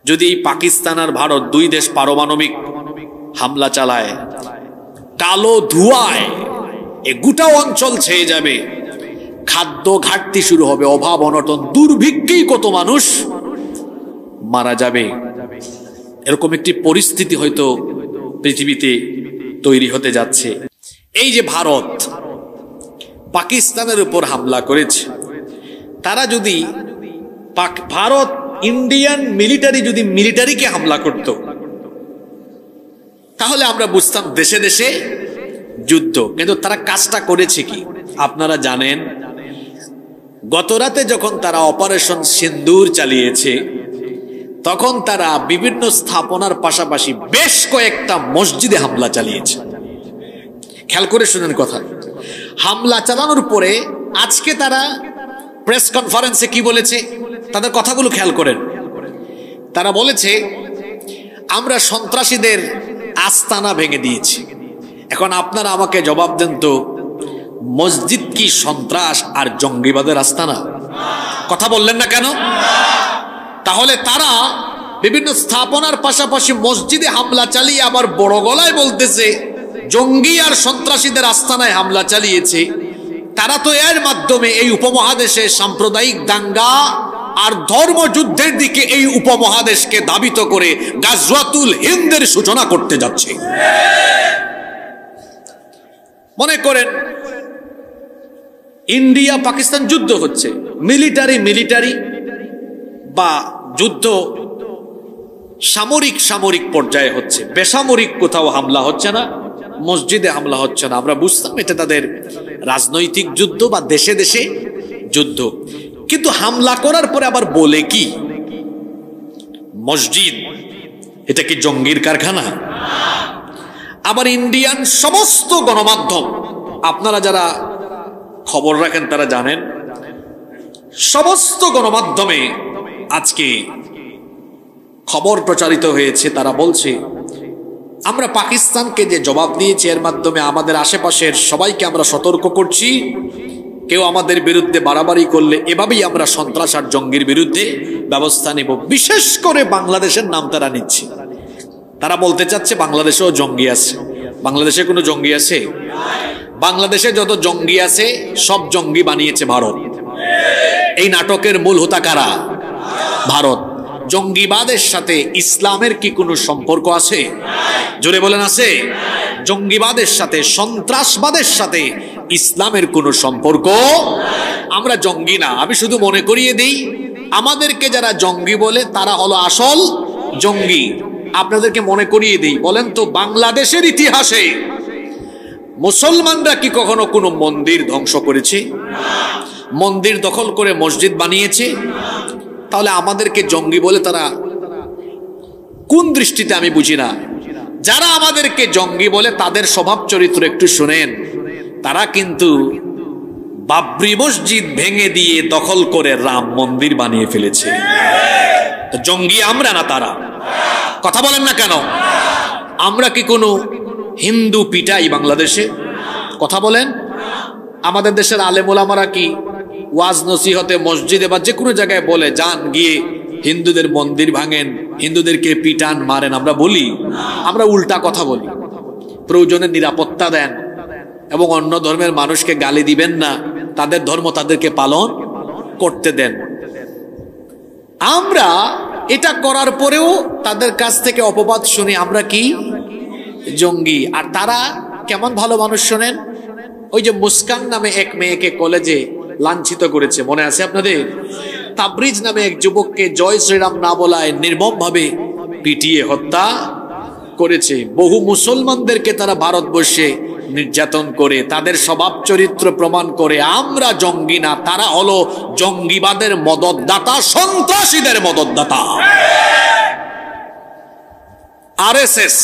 যদি এই পাকিস্তান আর ভারত দুই দেশ পারমাণবিক হামলা চালায়, কালো ধোঁয়ায় এ গোটা অঞ্চল ছেয়ে যাবে, খাদ্য ঘাটতি শুরু হবে, অভাব অনটন, দুর্ভিক্ষেই কত মানুষ মারা যাবে। এরকম একটি পরিস্থিতি হয়তো পৃথিবীতে তৈরি হতে যাচ্ছে। এই যে ভারত পাকিস্তানের উপর হামলা করেছে, তারা যদি ভারত ইন্ডিয়ান মিলিটারি যদি মিলিটারিকে হামলা করত, তাহলে আমরা বুঝতাম দেশে দেশে যুদ্ধ। কিন্তু তারা কাজটা করেছে কি আপনারা জানেন? গত রাতে যখন তারা অপারেশন সিন্দুর চালিয়েছে, তখন তারা বিভিন্ন স্থাপনার পাশাপাশি বেশ কয়েকটা মসজিদে হামলা চালিয়েছে। খেয়াল করে শুনেন কথা। হামলা চালানোর পরে আজকে তারা প্রেস কনফারেন্সে কি বলেছে, তাদের কথাগুলো খেয়াল করেন। তারা বলেছে, আমরা সন্ত্রাসীদের আস্তানা ভেঙে দিয়েছি। এখন আপনারা আমাকে জবাব দেন তো, মসজিদ কি সন্ত্রাস আর জঙ্গিবাদের আস্তানা? কথা বললেন না কেন? তাহলে তারা বিভিন্ন স্থাপনার পাশাপাশি মসজিদে হামলা চালিয়ে আবার বড় গলায় বলতেছে জঙ্গি আর সন্ত্রাসীদের আস্তানায় হামলা চালিয়েছে। তারা তো এর মাধ্যমে এই উপমহাদেশে সাম্প্রদায়িক দাঙ্গা আর ধর্মযুদ্ধের দিকে এই উপমহাদেশকে ধাবিত করে গাজওয়াতুল হিন্দের সূচনা করতে যাচ্ছে। মনে করেন ইন্ডিয়া পাকিস্তান যুদ্ধ হচ্ছে, মিলিটারি বা যুদ্ধ সামরিক পর্যায়ে হচ্ছে, বেসামরিক কোথাও হামলা হচ্ছে না, মসজিদে হামলা হচ্ছে না। আমরা বুঝতাম এটা তাদের রাজনৈতিক যুদ্ধ বা দেশে দেশে যুদ্ধ। কিন্তু হামলা করার পরে আবার বলে কি মসজিদ, এটা কি জঙ্গির কারখানা? আবার ইন্ডিয়ান সমস্ত গণমাধ্যম, আপনারা যারা খবর রাখেন তারা জানেন, সমস্ত গণমাধ্যমে আজকে খবর প্রচারিত হয়েছে। তারা বলছে আমরা পাকিস্তানকে যে জবাব দিয়েছি এর মাধ্যমে আমাদের আশেপাশের সবাইকে আমরা সতর্ক করছি, কেউ আমাদের বিরুদ্ধে বাড়াবাড়ি করলে এভাবেই আমরা সন্ত্রাস আর জঙ্গির বিরুদ্ধে ব্যবস্থা নেব। বিশেষ করে বাংলাদেশের নাম তারা নিচ্ছে। তারা বলতে চাচ্ছে বাংলাদেশেও জঙ্গি আছে। বাংলাদেশে কোনো জঙ্গি আছে? বাংলাদেশে যত জঙ্গি আছে সব জঙ্গি বানিয়েছে ভারত। এই নাটকের মূল হোতা কারা? ভারত। জঙ্গিবাদের সাথে ইসলামের কি কোনো সম্পর্ক আছে? জোরে বলেন আছে? জঙ্গিবাদের সাথে, সন্ত্রাসবাদের সাথে ইসলামের কোনো সম্পর্ক? আমরা জঙ্গি না। আমি শুধু মনে করিয়ে দিই, আমাদেরকে যারা জঙ্গি বলে তারা হলো আসল জঙ্গি। আপনাদেরকে মনে করিয়ে দিই, বলেন তো বাংলাদেশের ইতিহাসে মুসলমানরা কি কখনো কোনো মন্দির ধ্বংস করেছে? মন্দির দখল করে মসজিদ বানিয়েছে? তাহলে আমাদেরকে জঙ্গি বলে তারা কোন দৃষ্টিতে আমি বুঝি না। যারা আমাদেরকে জঙ্গি বলে তাদের স্বভাব চরিত্র একটু শুনেন। তারা কিন্তু বাবরি মসজিদ ভেঙে দিয়ে দখল করে রাম মন্দির বানিয়ে ফেলেছে। তো জঙ্গি আমরা না তারা। কথা বলেন না কেন? আমরা কি কোনো হিন্দু পিটাই বাংলাদেশে? কথা বলেন। আমাদের দেশের আলেম ওলামারা কি ওয়াজ নসিহতে মসজিদে বা যে কোনো জায়গায় বলে যান গিয়ে হিন্দুদের মন্দির ভাঙেন, হিন্দুদেরকে পিটান মারেন? আমরা বলি? আমরা উল্টা কথা বলি। প্রয়োজনে নিরাপত্তা দেন এবং অন্য ধর্মের মানুষকে গালি দিবেন না, তাদের ধর্ম তাদেরকে পালন করতে দেন। আমরা এটা করার পরেও তাদের কাছ থেকে অপবাদ শুনি আমরা কি জঙ্গি। আর তারা কেমন ভালো মানুষ শোনেন, ওই যে মুস্কান নামে এক মেয়েকে কলেজে লাঞ্ছিত করেছে, মনে আছে আপনাদের? তাবরিজ নামে এক যুবককে জয় শ্রীরাম না বলায় নির্মমভাবে পিটিয়ে হত্যা করেছে। বহু মুসলমানদেরকে তারা ভারতবর্ষে নির্যাতন করে তাদের স্বভাব চরিত্র প্রমাণ করে আমরা জঙ্গি না, তারা হলো জঙ্গিবাদের মদতদাতা, সন্ত্রাসীদের মদতদাতা। আরএসএস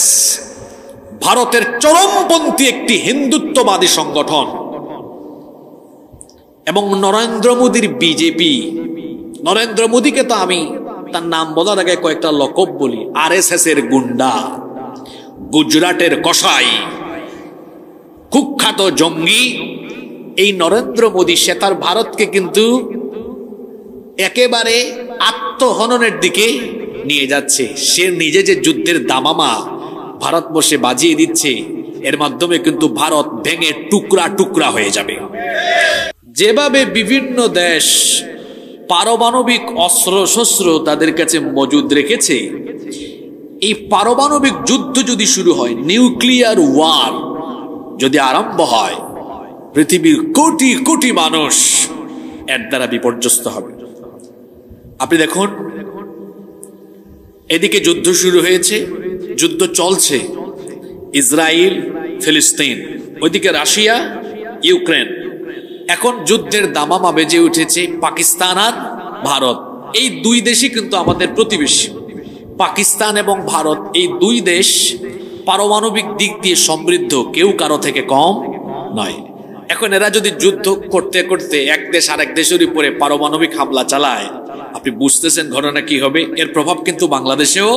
ভারতের চরমপন্থী একটি হিন্দুত্ববাদী সংগঠন এবং নরেন্দ্র মোদীর বিজেপি। নরেন্দ্র মোদীকে তো আমি তার নাম বলার আগে কয়েকটা লকব বলি। আরএসএস এর গুন্ডা, গুজরাটের কসাই, কুখ্যাত জঙ্গি এই নরেন্দ্র মোদী। সে তার ভারতকে কিন্তু একেবারে আত্মহননের দিকে নিয়ে যাচ্ছে, সে নিজে যে যুদ্ধের দামামা ভারতবর্ষে বাজিয়ে দিচ্ছে, এর মাধ্যমে কিন্তু ভারত ভেঙে টুকরা টুকরা হয়ে যাবে। যেভাবে বিভিন্ন দেশ পারমাণবিক অস্ত্র শস্ত্র তাদের কাছে মজুদ রেখেছে, এই পারমাণবিক যুদ্ধ যদি শুরু হয়, নিউক্লিয়ার ওয়ার যদি আরম্ভ হয়, পৃথিবীর কোটি কোটি মানুষ এর দ্বারা বিপর্যস্ত হবে। আপনি দেখুন, এদিকে যুদ্ধ শুরু হয়েছে, যুদ্ধ চলছে, ইসরায়েল ফিলিস্তিন, ওইদিকে রাশিয়া ইউক্রেন। এখন যুদ্ধের দামামা বেজে উঠেছে পাকিস্তান আর ভারত। এই দুই দেশই কিন্তু আমাদের প্রতিবেশী। পাকিস্তান এবং ভারত, এই দুই দেশ পারমাণবিক দিক দিয়ে সমৃদ্ধ, কেউ কারো থেকে কম নয়। এখন এরা যদি যুদ্ধ করতে করতে এক দেশ আরেক দেশের উপরে পারমাণবিক হামলা চালায়, আপনি বুঝতেছেন ঘটনা কি হবে। এর প্রভাব কিন্তু বাংলাদেশেও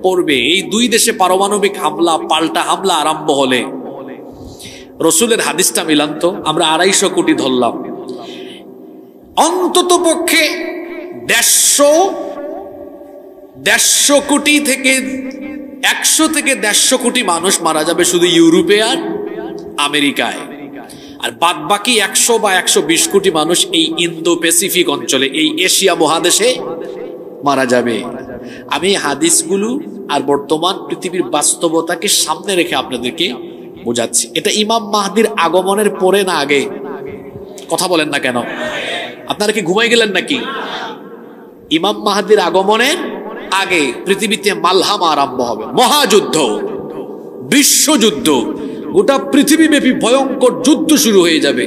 পড়বে। এই দুই দেশে পারমাণবিক হামলা, পাল্টা হামলা আরম্ভ হলে, রসুলের হাদিসটা মিলান তো, আমরা 250 কোটি ধরলাম, অন্তত পক্ষে 150 কোটি থেকে 100 থেকে 150 কোটি মানুষ মারা যাবে শুধু ইউরোপে আর আমেরিকায়, আর বাদ বাকি 100 বা 120 কোটি মানুষ এই ইন্দো প্যাসিফিক অঞ্চলে, এই এশিয়া মহাদেশে মারা যাবে। আমি হাদিসগুলো আর বর্তমান পৃথিবীর বাস্তবতাকে সামনে রেখে আপনাদেরকে বোঝাচ্ছি। এটা ইমাম মাহদির আগমনের পরে না আগে? কথা বলেন না কেন? আপনারা কি ঘুমাই গেলেন নাকি? ইমাম মাহদির আগমনের আগে পৃথিবীতে মালহামা আরম্ভ হবে, মহাযুদ্ধ, বিশ্বযুদ্ধ, গোটা পৃথিবীব্যাপী ভয়ঙ্কর যুদ্ধ শুরু হয়ে যাবে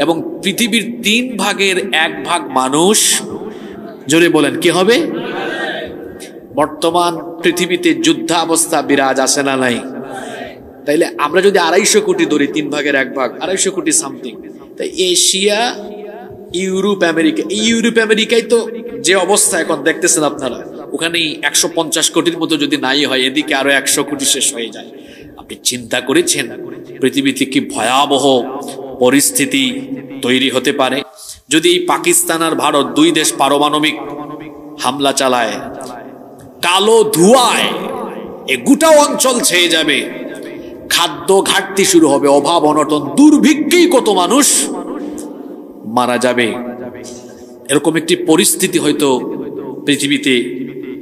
এবং পৃথিবীর 3 ভাগের 1 ভাগ মানুষ, জোরে বলেন কি হবে? বর্তমান পৃথিবীতে যুদ্ধাবস্থা বিরাজ আছে না নাই? তাইলে আমরা যদি 250 কোটি ধরি, 3 ভাগের 1 ভাগ, 250 কোটি সামথিং, তাই এশিয়া, ইউরোপ, আমেরিকা, এই ইউরোপ আমেরিকায় তো যে অবস্থা এখন দেখতেছেন আপনারা, ওখানেই 150 কোটির মতো যদি নাই হয়, এদিকে আরো 100 কোটি শেষ হয়ে যায়। আপনি চিন্তা করেছেন পৃথিবীতে কি ভয়াবহ পরিস্থিতি তৈরি হতে পারে যদি এই পাকিস্তান আর ভারত দুই দেশ পারমাণবিক হামলা চালায়? কালো ধোঁয়ায় এ গোটা অঞ্চল ছেয়ে যাবে, খাদ্য ঘাটতি শুরু হবে, অভাব অনটন, দুর্ভিক্ষেই কত মানুষ মারা যাবে। এরকম একটি পরিস্থিতি হয়তো পৃথিবীতে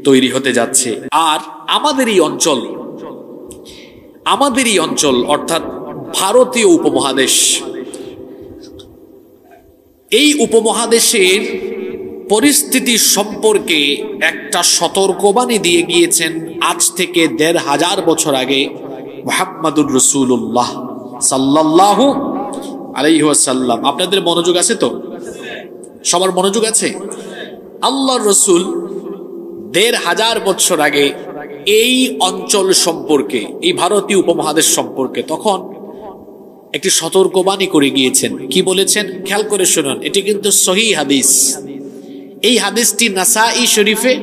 তৈরি হতে যাচ্ছে। আর আমাদের এই অঞ্চল অর্থাৎ ভারতীয় উপমহাদেশ, এই উপমহাদেশের পরিস্থিতি সম্পর্কে একটা সতর্কবাণী দিয়ে গিয়েছেন আজ থেকে 1500 বছর আগে মুহাম্মাদুর রাসূলুল্লাহ সাল্লাল্লাহু আলাইহি ওয়াসাল্লাম। আপনাদের মনোযোগ আছে তো? সবার মনোযোগ আছে? আল্লাহর রাসূল 1500 বছর আগে এই অঞ্চল সম্পর্কে, এই ভারতীয় উপমহাদেশ সম্পর্কে তখন একটি সতর্কবাণী করে গিয়েছেন। কি বলেছেন খেয়াল করে শুনুন, এটি কিন্তু সহিহ হাদিস। এই হাদিসটি নাসাই শরীফে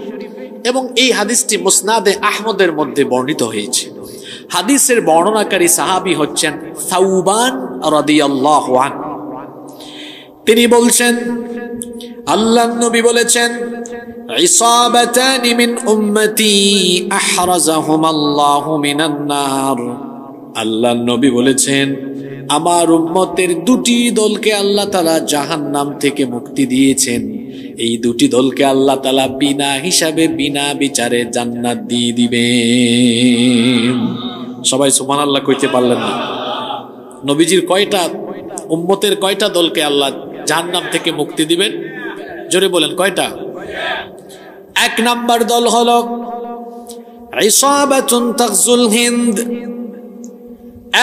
এবং এই হাদিসটি মুসনাদে আহমদের মধ্যে বর্ণিত হয়েছে। হাদিসের বর্ণনাকারী সাহাবী হচ্ছেন সাউবান রাদিয়াল্লাহু আনহু। তিনি বলছেন, আল্লাহর নবী বলেছেন, ইসাবাতানি মিন উম্মতি আহরাজাহুমাল্লাহু মিনান নার। আল্লাহর নবী বলেছেন, আমার উম্মতের 2টি দলকে আল্লাহ তাআলা জাহান্নাম থেকে মুক্তি দিয়েছেন। এই 2টি দলকে আল্লাহ তাআলা বিনা হিসাবে, বিনা বিচারে জান্নাত দিয়ে দিবেন। সবাই সুবহানাল্লাহ কইতে পারলেন না? নবীজির কয়টা উম্মতের কয়টা দলকে আল্লাহ জাহান্নাম থেকে মুক্তি দিবেন? জোরে বলেন কয়টা? 1 নাম্বার দল হলো ইসাবাতুন তাগজুল হিন্দ।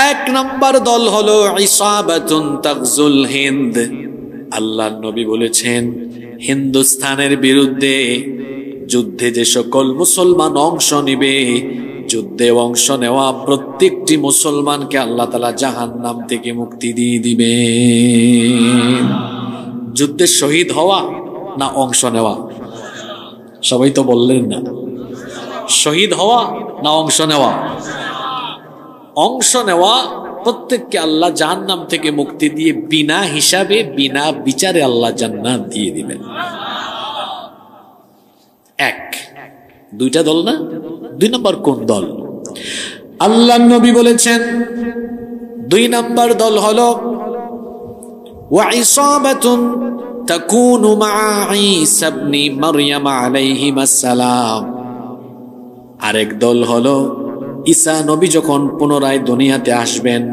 1 নাম্বার দল হলো ইসাবাতুন তাগজুল হিন্দ। আল্লাহর নবী বলেছেন, হিন্দুস্তানের বিরুদ্ধে যুদ্ধে যে সকল মুসলমান অংশ নিবে, যুদ্ধে অংশ নেওয়া প্রত্যেকটি মুসলমানকে আল্লাহ তাআলা জাহান্নাম থেকে মুক্তি দিয়ে দিবেন। যুদ্ধে শহীদ হওয়া না অংশ নেওয়া? সবাই তো বললেন না। শহীদ হওয়া না অংশ নেওয়া? অংশ নেওয়া। প্রত্যেককে আল্লাহ জাহান্নাম থেকে মুক্তি দিয়ে বিনা হিসাবে, বিনা বিচারে আল্লাহ জান্নাত দিয়ে দিবেন। 1 দুইটা দল না? 2 নম্বর কোন দল? আল্লাহর নবী বলেছেন 2 নম্বর দল হলো ওয়া ইসাবাতুন তাকুনু মা'a ঈসা ইবনে মারইয়াম আলাইহিস সালাম। আরেক দল হলো ঈসা নবী যখন পুনরায় দুনিয়াতে আসবেন,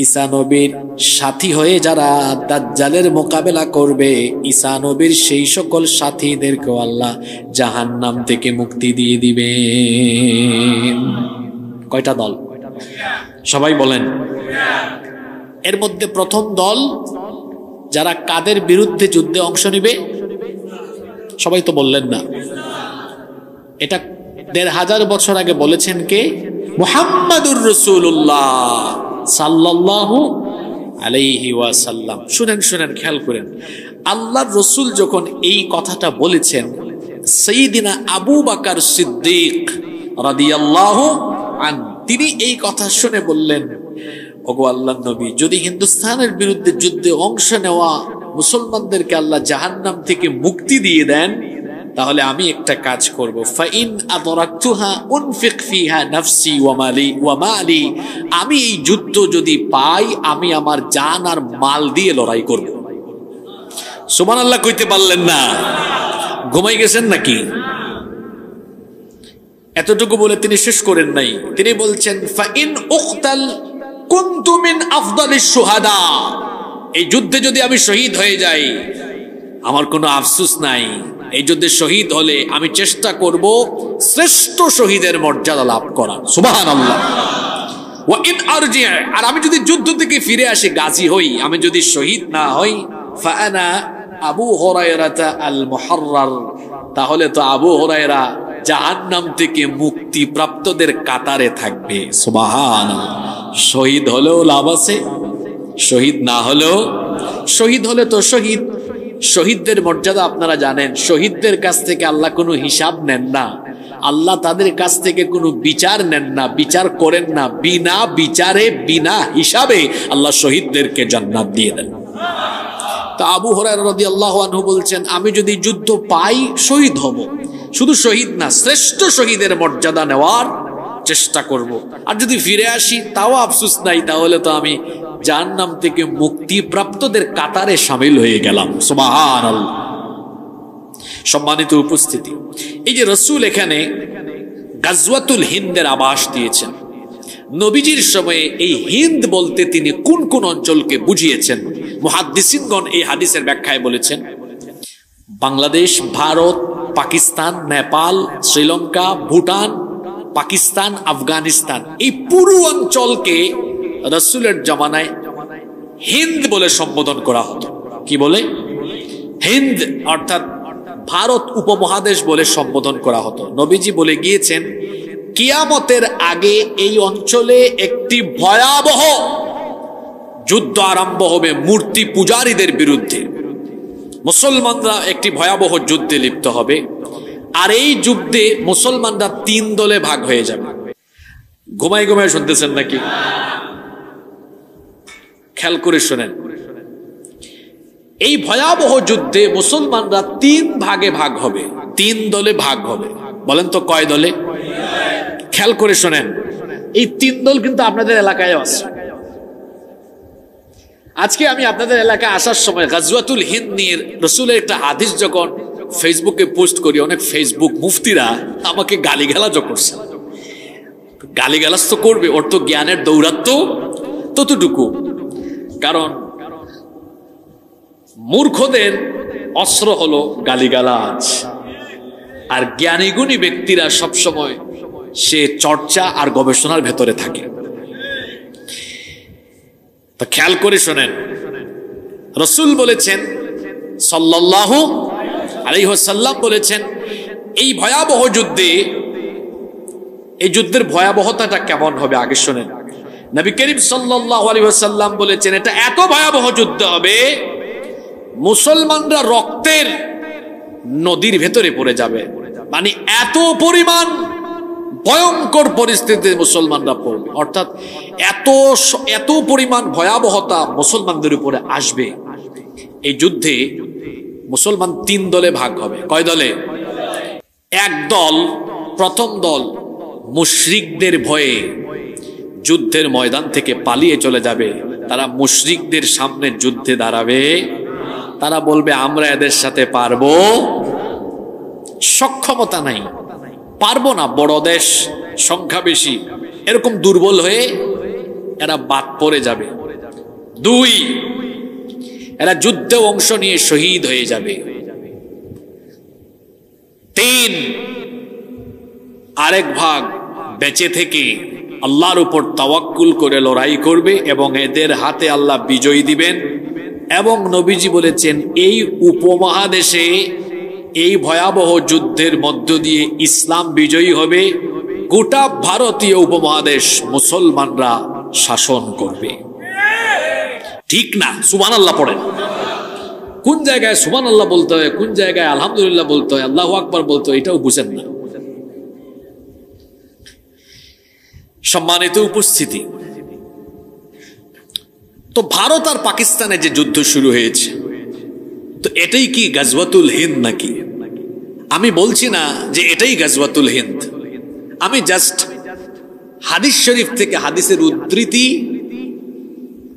ঈসা নবীর সাথী হয়ে যারা দাজ্জালের মোকাবেলা করবে, ঈসা নবীর সেই সকল সাথীদেরকেও আল্লাহ জাহান্নাম থেকে মুক্তি দিয়ে দিবেন। কয়টা দল? সবাই বলেন। এর মধ্যে প্রথম দল যারা কাদের বিরুদ্ধে যুদ্ধে অংশ নিবে? সবাই তো বললেন না। এটা 1500 বছর আগে বলেছেন কে? মুহাম্মাদুর রাসূলুল্লাহ সাল্লাল্লাহু আলাইহি ওয়াসাল্লাম। শুনেন শুনেন, খেয়াল করেন। আল্লাহর রাসূল যখন এই কথাটা বলেছেন, সাইয়্যিদিনা আবু বকর সিদ্দিক রাদিয়াল্লাহু আনহু তিনি এই কথা শুনে বললেন, ওগো আল্লাহর নবী, যদি হিন্দুস্তানের বিরুদ্ধে যুদ্ধে অংশ নেওয়া মুসলমানদেরকে আল্লাহ জাহান্নাম থেকে মুক্তি দিয়ে দেন, তাহলে আমি একটা কাজ করব। ফাইন আদরাকতুহা উনফিক ফিহা নাফসি ওয়া মালি। আমি এই যুদ্ধ যদি পাই, আমি আমার জান আর মাল দিয়ে লড়াই করব। সুবহানাল্লাহ কইতে পারলেন না? ঘুমাই গেছেন নাকি? এতটুকু বলে তিনি শেষ করেন নাই। তিনি বলছেন ফাইন উকতাল কুনতু মিন আফদালিশ শুহাদা। এই যুদ্ধে যদি আমি শহীদ হয়ে যাই, আমার কোনো আফসোস নাই। এই যুদ্ধে শহীদ হলে আমি চেষ্টা করব শ্রেষ্ঠ শহীদের মর্যাদা লাভ করার। সুবহানাল্লাহ। ওয়া ইন আরজি, আর আমি যদি যুদ্ধ থেকে ফিরে আসি, গাজী হই, আমি যদি শহীদ না হই, ফাআনা আবু হুরায়রা আল মুহাররার, তাহলে তো আবু হুরায়রা জাহান্নাম থেকে মুক্তি প্রাপ্তদের কাতারে থাকবে। সুবহানাল্লাহ। শহীদ হলেও লাভ আছে, শহীদ না হলেও। শহীদ হলে তো শহীদ। শহীদদের মর্যাদা আপনারা জানেন। শহীদদের কাছ থেকে আল্লাহ কোনো হিসাব নেন না, আল্লাহ তাদের কাছ থেকে কোনো বিচার নেন না, বিচার করেন না। বিনা বিচারে বিনা হিসাবে আল্লাহ শহীদদেরকে জান্নাত দিয়ে দেন। তা আবু হুরায়রা রাদিয়াল্লাহু আনহু বলছেন, আমি যদি যুদ্ধ পাই শহীদ হব, শুধু শহীদ না, শ্রেষ্ঠ শহীদের মর্যাদা নেওয়ার চেষ্টা করব। আর যদি ফিরে আসি তাও আফসোস নাই, তাহলে তো আমি জাহান্নাম থেকে মুক্তি প্রাপ্তদের কাতারে শামিল হয়ে গেলাম। সুবহানাল্লাহ। সম্মানিত উপস্থিতি, এই যে রাসূল এখানে গাজওয়াতুল হিন্দের আভাস দিয়েছেন, নবীজির সময়ে এই হিন্দ বলতে তিনি কোন কোন অঞ্চলকে বুঝিয়েছেন? মুহাদ্দিসিনগণ এই হাদিসের ব্যাখ্যায় বলেছেন, বাংলাদেশ, ভারত, পাকিস্তান, নেপাল, শ্রীলঙ্কা, ভুটান, পাকিস্তান, আফগানিস্তান, এই পুরো অঞ্চলকে রাসূলের জামানায় হিন্দ বলে সম্বোধন করা হতো। কি বলে? হিন্দ, অর্থাৎ ভারত উপমহাদেশ বলে সম্বোধন করা হতো। নবীজি বলে গিয়েছেন, কিয়ামতের আগে এই অঞ্চলে একটি ভয়াবহ যুদ্ধ আরম্ভ হবে মূর্তি পূজারীদের বিরুদ্ধে। মুসলমানরা একটি ভয়াবহ যুদ্ধে লিপ্ত হবে, আর এই যুদ্ধে মুসলমানরা 3 দলে ভাগ হয়ে যাবে। ঘুমাই ঘুমাই শুনতেছেন নাকি? খেয়াল করে শোনেন। এই ভয়াবহ যুদ্ধে মুসলমানরা 3 ভাগে ভাগ হবে, 3 দলে ভাগ হবে। বলেন তো কয় দলে? খেয়াল করে শোনেন। এই 3 দল কিন্তু আপনাদের এলাকায় আছে। আজকে আমি আপনাদের এলাকায় আসার সময় গাজওয়াতুল হিন্দ নিয়ে রাসূলের একটা হাদিস যখন ফেসবুকে পোস্ট করি, অনেক ফেসবুক মুফতিরা আমাকে গালিগালাজও করছে। গালিগালাজ তো করবে, ওর তো জ্ঞানের দৌরাত্ম্য ততটুকু। কারণ মূর্খদের অস্ত্র হলো গালিগালাজ, আর জ্ঞানী গুণী ব্যক্তিরা সবসময় সে চর্চা আর গবেষণার ভেতরে থাকে। তো খেয়াল করে শোনেন, রাসূল বলেছেন সাল্লাল্লাহু আলাইহি ওয়াসাল্লাম বলেছেন, এই ভয়াবহ যুদ্ধে, এই যুদ্ধের ভয়াবহতাটা কেমন হবে আগে শোনেন। নবী করিম সাল্লাল্লাহু আলাইহি ওয়াসাল্লাম বলেছেন, এটা এত ভয়াবহ যুদ্ধ হবে, মুসলমানরা রক্তের নদীর ভেতরে পড়ে যাবে। মানে এত পরিমাণ ভয়ঙ্কর পরিস্থিতিতে মুসলমানরা পড়বে, অর্থাৎ এত পরিমাণ ভয়াবহতা মুসলমানদের উপরে আসবে। এই যুদ্ধে মুসলমান 3 দলে ভাগ হবে। কয় দলে? এক দল প্রথম দল মুশরিকদের ভয়ে যুদ্ধের ময়দান থেকে পালিয়ে চলে যাবে। তারা মুশরিকদের সামনে যুদ্ধে দাঁড়াবে, তারা বলবে আমরা এদের সাথে পারবো, সক্ষমতা নাই, পারবো না, বড় দেশ, সংখ্যা বেশি, এরকম দুর্বল হয়ে এরা বাদ পড়ে যাবে। দুই, এরা যুদ্ধে অংশ নিয়ে শহীদ হয়ে যাবে। তিন, আরেক ভাগ বেঁচে থেকে আল্লাহর উপর তাওয়াক্কুল করে লড়াই করবে এবং এদের হাতে আল্লাহ বিজয় দিবেন। এবং নবীজি বলেছেন এই উপমহাদেশে এই ভয়াবহ যুদ্ধের মধ্য দিয়ে ইসলাম বিজয়ী হবে, গোটা ভারতীয় উপমহাদেশ মুসলমানরা শাসন করবে। ঠিক না? সুবহানাল্লাহ পড়েন। কোন জায়গায় সুবহানাল্লাহ বলতে হয়, কোন জায়গায় আলহামদুলিল্লাহ বলতে হয়, আল্লাহু আকবার বলতে হয়, এটাও বুঝেন না। সম্মানিত উপস্থিতি, তো ভারত আর পাকিস্তানে যে যুদ্ধ শুরু হয়েছে, তো এটাই কি গাজওয়াতুল হিন্দ নাকি? আমি বলছি না যে এটাই গাজওয়াতুল হিন্দ, আমি জাস্ট হাদিস শরীফ থেকে হাদিসের উদ্ধৃতি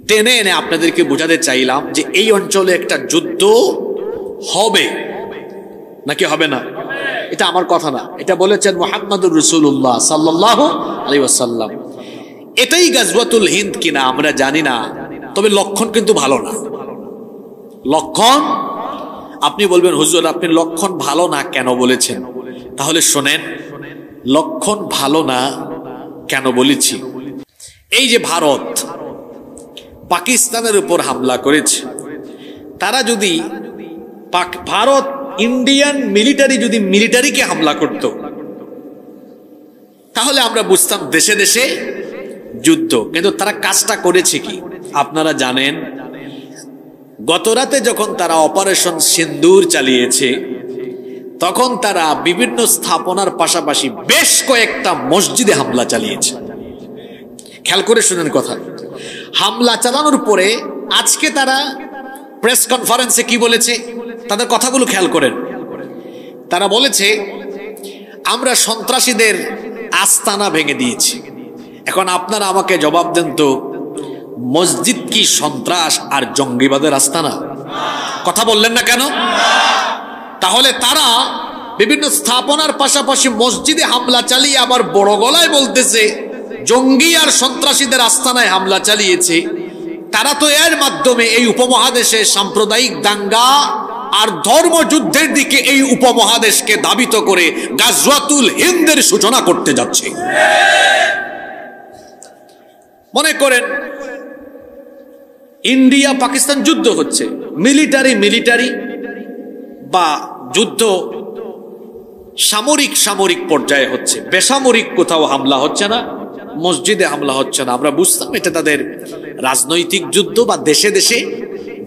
টেনে এনে আপনাদেরকে বোঝাতে চাইলাম যে এই অঞ্চলে একটা যুদ্ধ হবে নাকি হবে না, এটা আমার কথা না, এটা বলেছেন মুহাম্মদুর রাসূলুল্লাহ সাল্লাল্লাহু আলাইহি ওয়াসাল্লাম। এটাই গাজওয়াতুল হিন্দ কিনা আমরা জানি না, তবে লক্ষণ কিন্তু ভালো না। লক্ষণ, আপনি বলবেন হুজুর আপনি লক্ষণ ভালো না কেন বলেছেন? তাহলে শোনেন, লক্ষণ ভালো না কেন বলেছি। এই যে ভারত পাকিস্তানের উপর হামলা করেছে, তারা যদি ভারত ইন্ডিয়ান মিলিটারি যদি মিলিটারিকে হামলা করত, তাহলে আমরা বুঝতাম দেশে দেশে যুদ্ধ। কিন্তু তারা কাজটা করেছে কি আপনারা জানেন? গত রাতে যখন তারা অপারেশন সিন্দুর চালিয়েছে, তখন তারা বিভিন্ন স্থাপনার পাশাপাশি বেশ কয়েকটা মসজিদে হামলা চালিয়েছে। খেয়াল করে শুনেন কথা। হামলা চালানোর পরে আজকে তারা প্রেস কনফারেন্সে কি বলেছে, তাদের কথাগুলো খেয়াল করেন। তারা বলেছে আমরা সন্ত্রাসীদের আস্তানা ভেঙে দিয়েছি। এখন আপনারা আমাকে জবাব দেন তো, মসজিদ কি সন্ত্রাস আর জঙ্গিবাদের আস্তানা? কথা বললেন না কেন? তাহলে তারা বিভিন্ন স্থাপনার পাশাপাশি মসজিদে হামলা চালিয়ে আবার বড় গলায় বলতেছে জঙ্গি আর সন্ত্রাসীদের আস্তানায় হামলা চালিয়েছে। তারা তো এর মাধ্যমে এই উপমহাদেশে সাম্প্রদায়িক দাঙ্গা আর ধর্মযুদ্ধের দিকে এই উপমহাদেশকে ধাবিত করে গাজওয়াতুল হিন্দের সূচনা করতে যাচ্ছে। মনে করেন ইন্ডিয়া পাকিস্তান যুদ্ধ হচ্ছে, মিলিটারি বা যুদ্ধ সামরিক পর্যায়ে হচ্ছে, বেসামরিক কোথাও হামলা হচ্ছে না, মসজিদে হামলা হচ্ছে না। আমরা বুঝতাম এটা তাদের রাজনৈতিক যুদ্ধ বা দেশে দেশে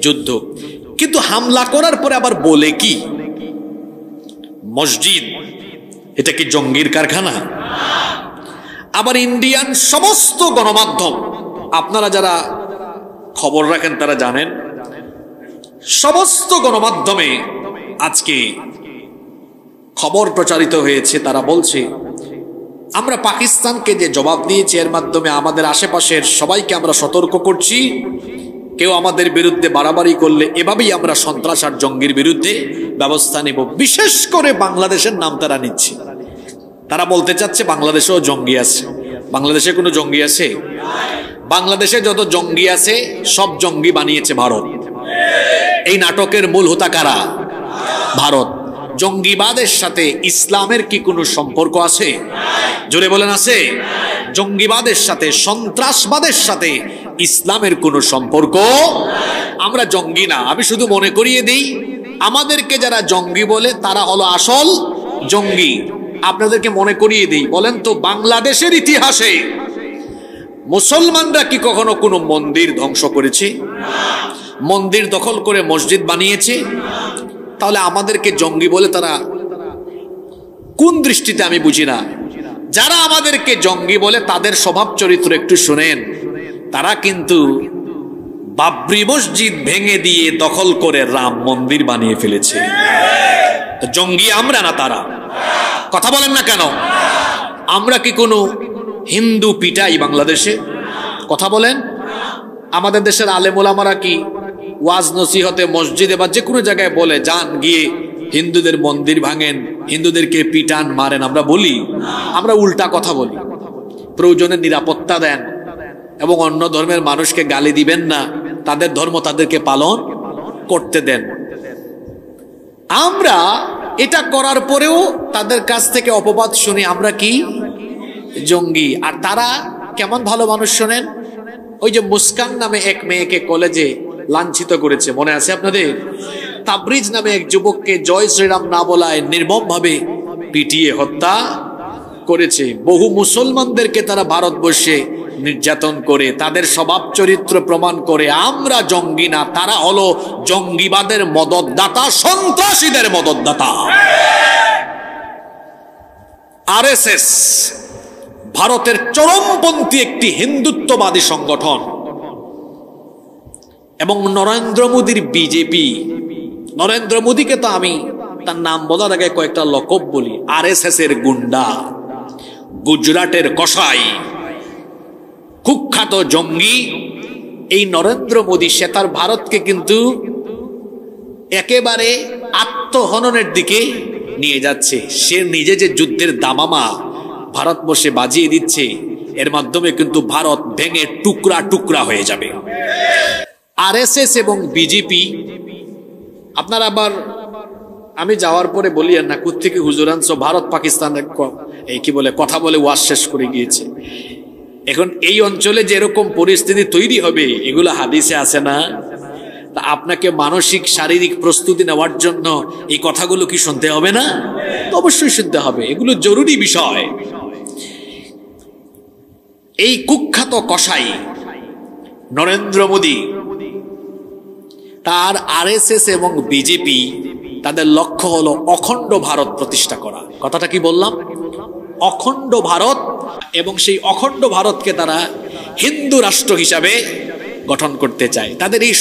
যুদ্ধ। কিন্তু হামলা করার পরে আবার বলে কি মসজিদ, এটা কি জঙ্গির কারখানা? আবার ইন্ডিয়ান সমস্ত গণমাধ্যম, আপনারা যারা খবর রাখেন তারা জানেন, সমস্ত গণমাধ্যমে আজকে খবর প্রচারিত হয়েছে। তারা বলছে আমরা পাকিস্তানকে যে জবাব দিয়েছি এর মাধ্যমে আমাদের আশেপাশের সবাইকে আমরা সতর্ক করছি, কেউ আমাদের বিরুদ্ধে বাড়াবাড়ি করলে এভাবেই আমরা সন্ত্রাস আর জঙ্গির বিরুদ্ধে ব্যবস্থা নেব। বিশেষ করে বাংলাদেশের নাম তারা নিচ্ছে। তারা বলতে চাচ্ছে বাংলাদেশেও জঙ্গি আছে। বাংলাদেশে কোনো জঙ্গি আছে? বাংলাদেশে যত জঙ্গি আছে সব জঙ্গি বানিয়েছে ভারত। এই নাটকের মূল হোতা কারা? ভারত। জঙ্গিবাদের সাথে ইসলামের কি কোনো সম্পর্ক আছে? জোরে বলেন আছে? জঙ্গিবাদের সাথে, সন্ত্রাসবাদের সাথে ইসলামের কোনো সম্পর্ক? আমরা জঙ্গি না। আমি শুধু মনে করিয়ে দিই, আমাদেরকে যারা জঙ্গি বলে তারা হলো আসল জঙ্গি। আপনাদেরকে মনে করিয়ে দিই, বলেন তো বাংলাদেশের ইতিহাসে মুসলমানরা কি কখনো কোনো মন্দির ধ্বংস করেছে? মন্দির দখল করে মসজিদ বানিয়েছে? তাহলে আমাদেরকে জঙ্গি বলে তারা কোন দৃষ্টিতে আমি বুঝি না। যারা আমাদেরকে জঙ্গি বলে তাদের স্বভাব চরিত্র একটু শুনেন। তারা কিন্তু বাবরি মসজিদ ভেঙে দিয়ে দখল করে রাম মন্দির বানিয়ে ফেলেছে। জঙ্গি আমরা না তারা? কথা বলেন না কেন? আমরা কি কোনো হিন্দু পিটাই বাংলাদেশে? কথা বলেন। আমাদের দেশের আলেম ওলামারা কি ওয়াজ নসিহতে মসজিদে বা যে কোনো জায়গায় বলে যান গিয়ে হিন্দুদের মন্দির ভাঙেন, হিন্দুদেরকে পিটান মারেন? আমরা বলি? আমরা উল্টা কথা বলি। প্রয়োজনে নিরাপত্তা দেন এবং অন্য ধর্মের মানুষকে গালি দিবেন না, তাদের ধর্ম তাদেরকে পালন করতে দেন। আমরা এটা করার পরেও তাদের কাছ থেকে অপবাদ শুনি আমরা কি জঙ্গি। আর তারা কেমন ভালো মানুষ শোনেন? ওই যে মুস্কান নামে এক মেয়েকে কলেজে লাঞ্ছিত করেছে, মনে আছে আপনাদের? তাবরিজ নামে এক যুবককে জয় শ্রীরাম না বলায় নির্মম ভাবে পিটিয়ে হত্যা করেছে। বহু মুসলমানদেরকে তারা ভারতবর্ষে নির্যাতন করে তাদের স্বভাব চরিত্র প্রমাণ করে আমরা জঙ্গি না, তারা হলো জঙ্গিবাদের মদতদাতা, সন্ত্রাসীদের মদতদাতা। আরএসএস ভারতের চরমপন্থী একটি হিন্দুত্ববাদী সংগঠন এবং নরেন্দ্র মোদীর বিজেপি। নরেন্দ্র মোদীকে তো আমি তার নাম বলার আগে কয়েকটা লকব বলি। আরএসএস এর গুন্ডা, গুজরাটের কসাই, কুখ্যাত জঙ্গি এই নরেন্দ্র মোদী। সে তার ভারতকে কিন্তু একেবারে আত্মহননের দিকে নিয়ে যাচ্ছে। সে নিজে যে যুদ্ধের দামামা ভারতবর্ষে বাজিয়ে দিচ্ছে, এর মাধ্যমে কিন্তু ভারত ভেঙে টুকরা টুকরা হয়ে যাবে। আরএসএস এবং বিজেপি, আপনারা আবার আমি যাওয়ার পরে বলি না কোত্থেকে হুজুর আনছো, ভারত পাকিস্তান এই কি বলে কথা বলে ওয়াজ শেষ করে গিয়েছে। এখন এই অঞ্চলে যে এরকম পরিস্থিতি তৈরি হবে এগুলো হাদিসে আছে না? তা আপনাকে মানসিক শারীরিক প্রস্তুতি নেওয়ার জন্য এই কথাগুলো কি শুনতে হবে না? অবশ্যই শুনতে হবে, এগুলো জরুরি বিষয়। এই কুখ্যাত কসাই নরেন্দ্র মোদী, তার আরএসএস এবং বিজেপি, তাদের লক্ষ্য হলো অখণ্ড ভারত প্রতিষ্ঠা করা। কথাটা কি বললাম? অখণ্ড ভারত। এবং সেই অখণ্ড ভারতকে তারা হিন্দু রাষ্ট্র হিসাবে গঠন করতে চায়। তাদের এই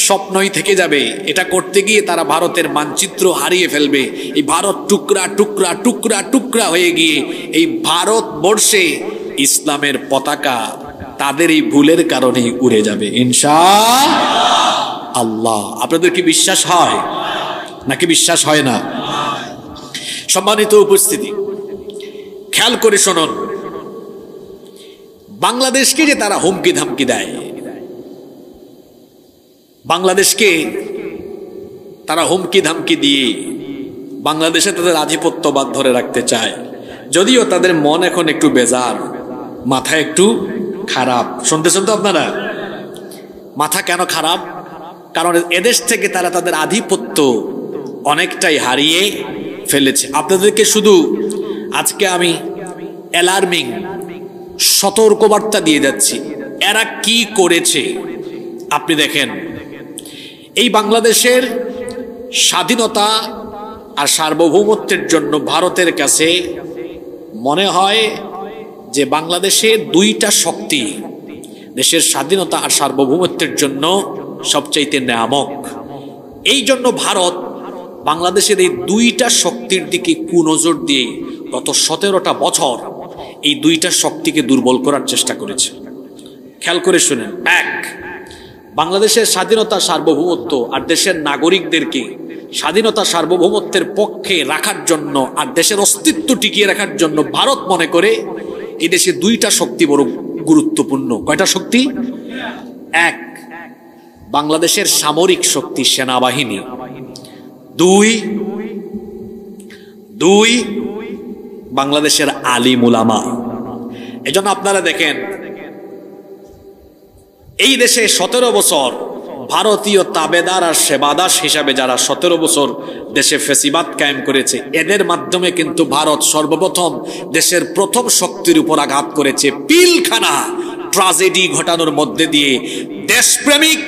স্বপ্নই থেকে যাবে। এটা করতে গিয়ে তারা ভারতের মানচিত্র হারিয়ে ফেলবে। এই ভারত টুকরা টুকরা টুকরা টুকরা হয়ে গিয়ে এই ভারতবর্ষে ইসলামের পতাকা তাদের এই ভুলের কারণেই উড়ে যাবে ইনশাআল্লাহ। আপনাদের কি বিশ্বাস হয় নাকি বিশ্বাস হয় না? সম্মানিত উপস্থিতি, খেয়াল করে শুনুন, বাংলাদেশকে যে তারা হুমকি ধামকি দেয়, বাংলাদেশকে তারা হুমকি ধামকি দিয়ে বাংলাদেশে তাদের আধিপত্যবাদ ধরে রাখতে চায়। যদিও তাদের মন এখন একটু বেজার, মাথা একটু খারাপ। শুনতেছেন তো আপনারা? মাথা কেন খারাপ? কারণ এদেশ থেকে তারা তাদের আধিপত্য অনেকটাই হারিয়ে ফেলেছে। আপনাদেরকে শুধু আজকে আমি অ্যালার্মিং সতর্কবার্তা দিয়ে যাচ্ছি, এরা কি করেছে আপনি দেখেন। এই বাংলাদেশের স্বাধীনতা আর সার্বভৌমত্বের জন্য ভারতের কাছে মনে হয় যে বাংলাদেশে দুইটা শক্তি দেশের স্বাধীনতা আর সার্বভৌমত্বের জন্য সবচাইতে নেয়ামক। এই জন্য ভারত বাংলাদেশের এই দুইটা শক্তির দিকে কুনজর দিয়ে গত 17টা বছর এই দুইটা শক্তিকে দুর্বল করার চেষ্টা করেছে। খেয়াল করে শুনেন, এক, বাংলাদেশের স্বাধীনতা সার্বভৌমত্ব আর দেশের নাগরিকদেরকে স্বাধীনতা সার্বভৌমত্বের পক্ষে রাখার জন্য আর দেশের অস্তিত্ব টিকিয়ে রাখার জন্য ভারত মনে করে এই দেশে দুইটা শক্তি বড় গুরুত্বপূর্ণ। কয়টা শক্তি? এক, বাংলাদেশের সামরিক শক্তি সেনাবাহিনী। দুই, বাংলাদেশের আলিম উলামা। এজন্য আপনারা দেখেন এই দেশে 17 বছর ভারতীয় তাবেদার আর সেবাদাস হিসাবে যারা 17 বছর দেশে ফেসিবাদ কায়েম করেছে, এদের মাধ্যমে কিন্তু ভারত সর্বপ্রথম দেশের প্রথম শক্তির উপর আঘাত করেছে। পিলখানা ট্রাজেডি ঘটানোর মধ্যে দিয়ে দেশপ্রেমিক,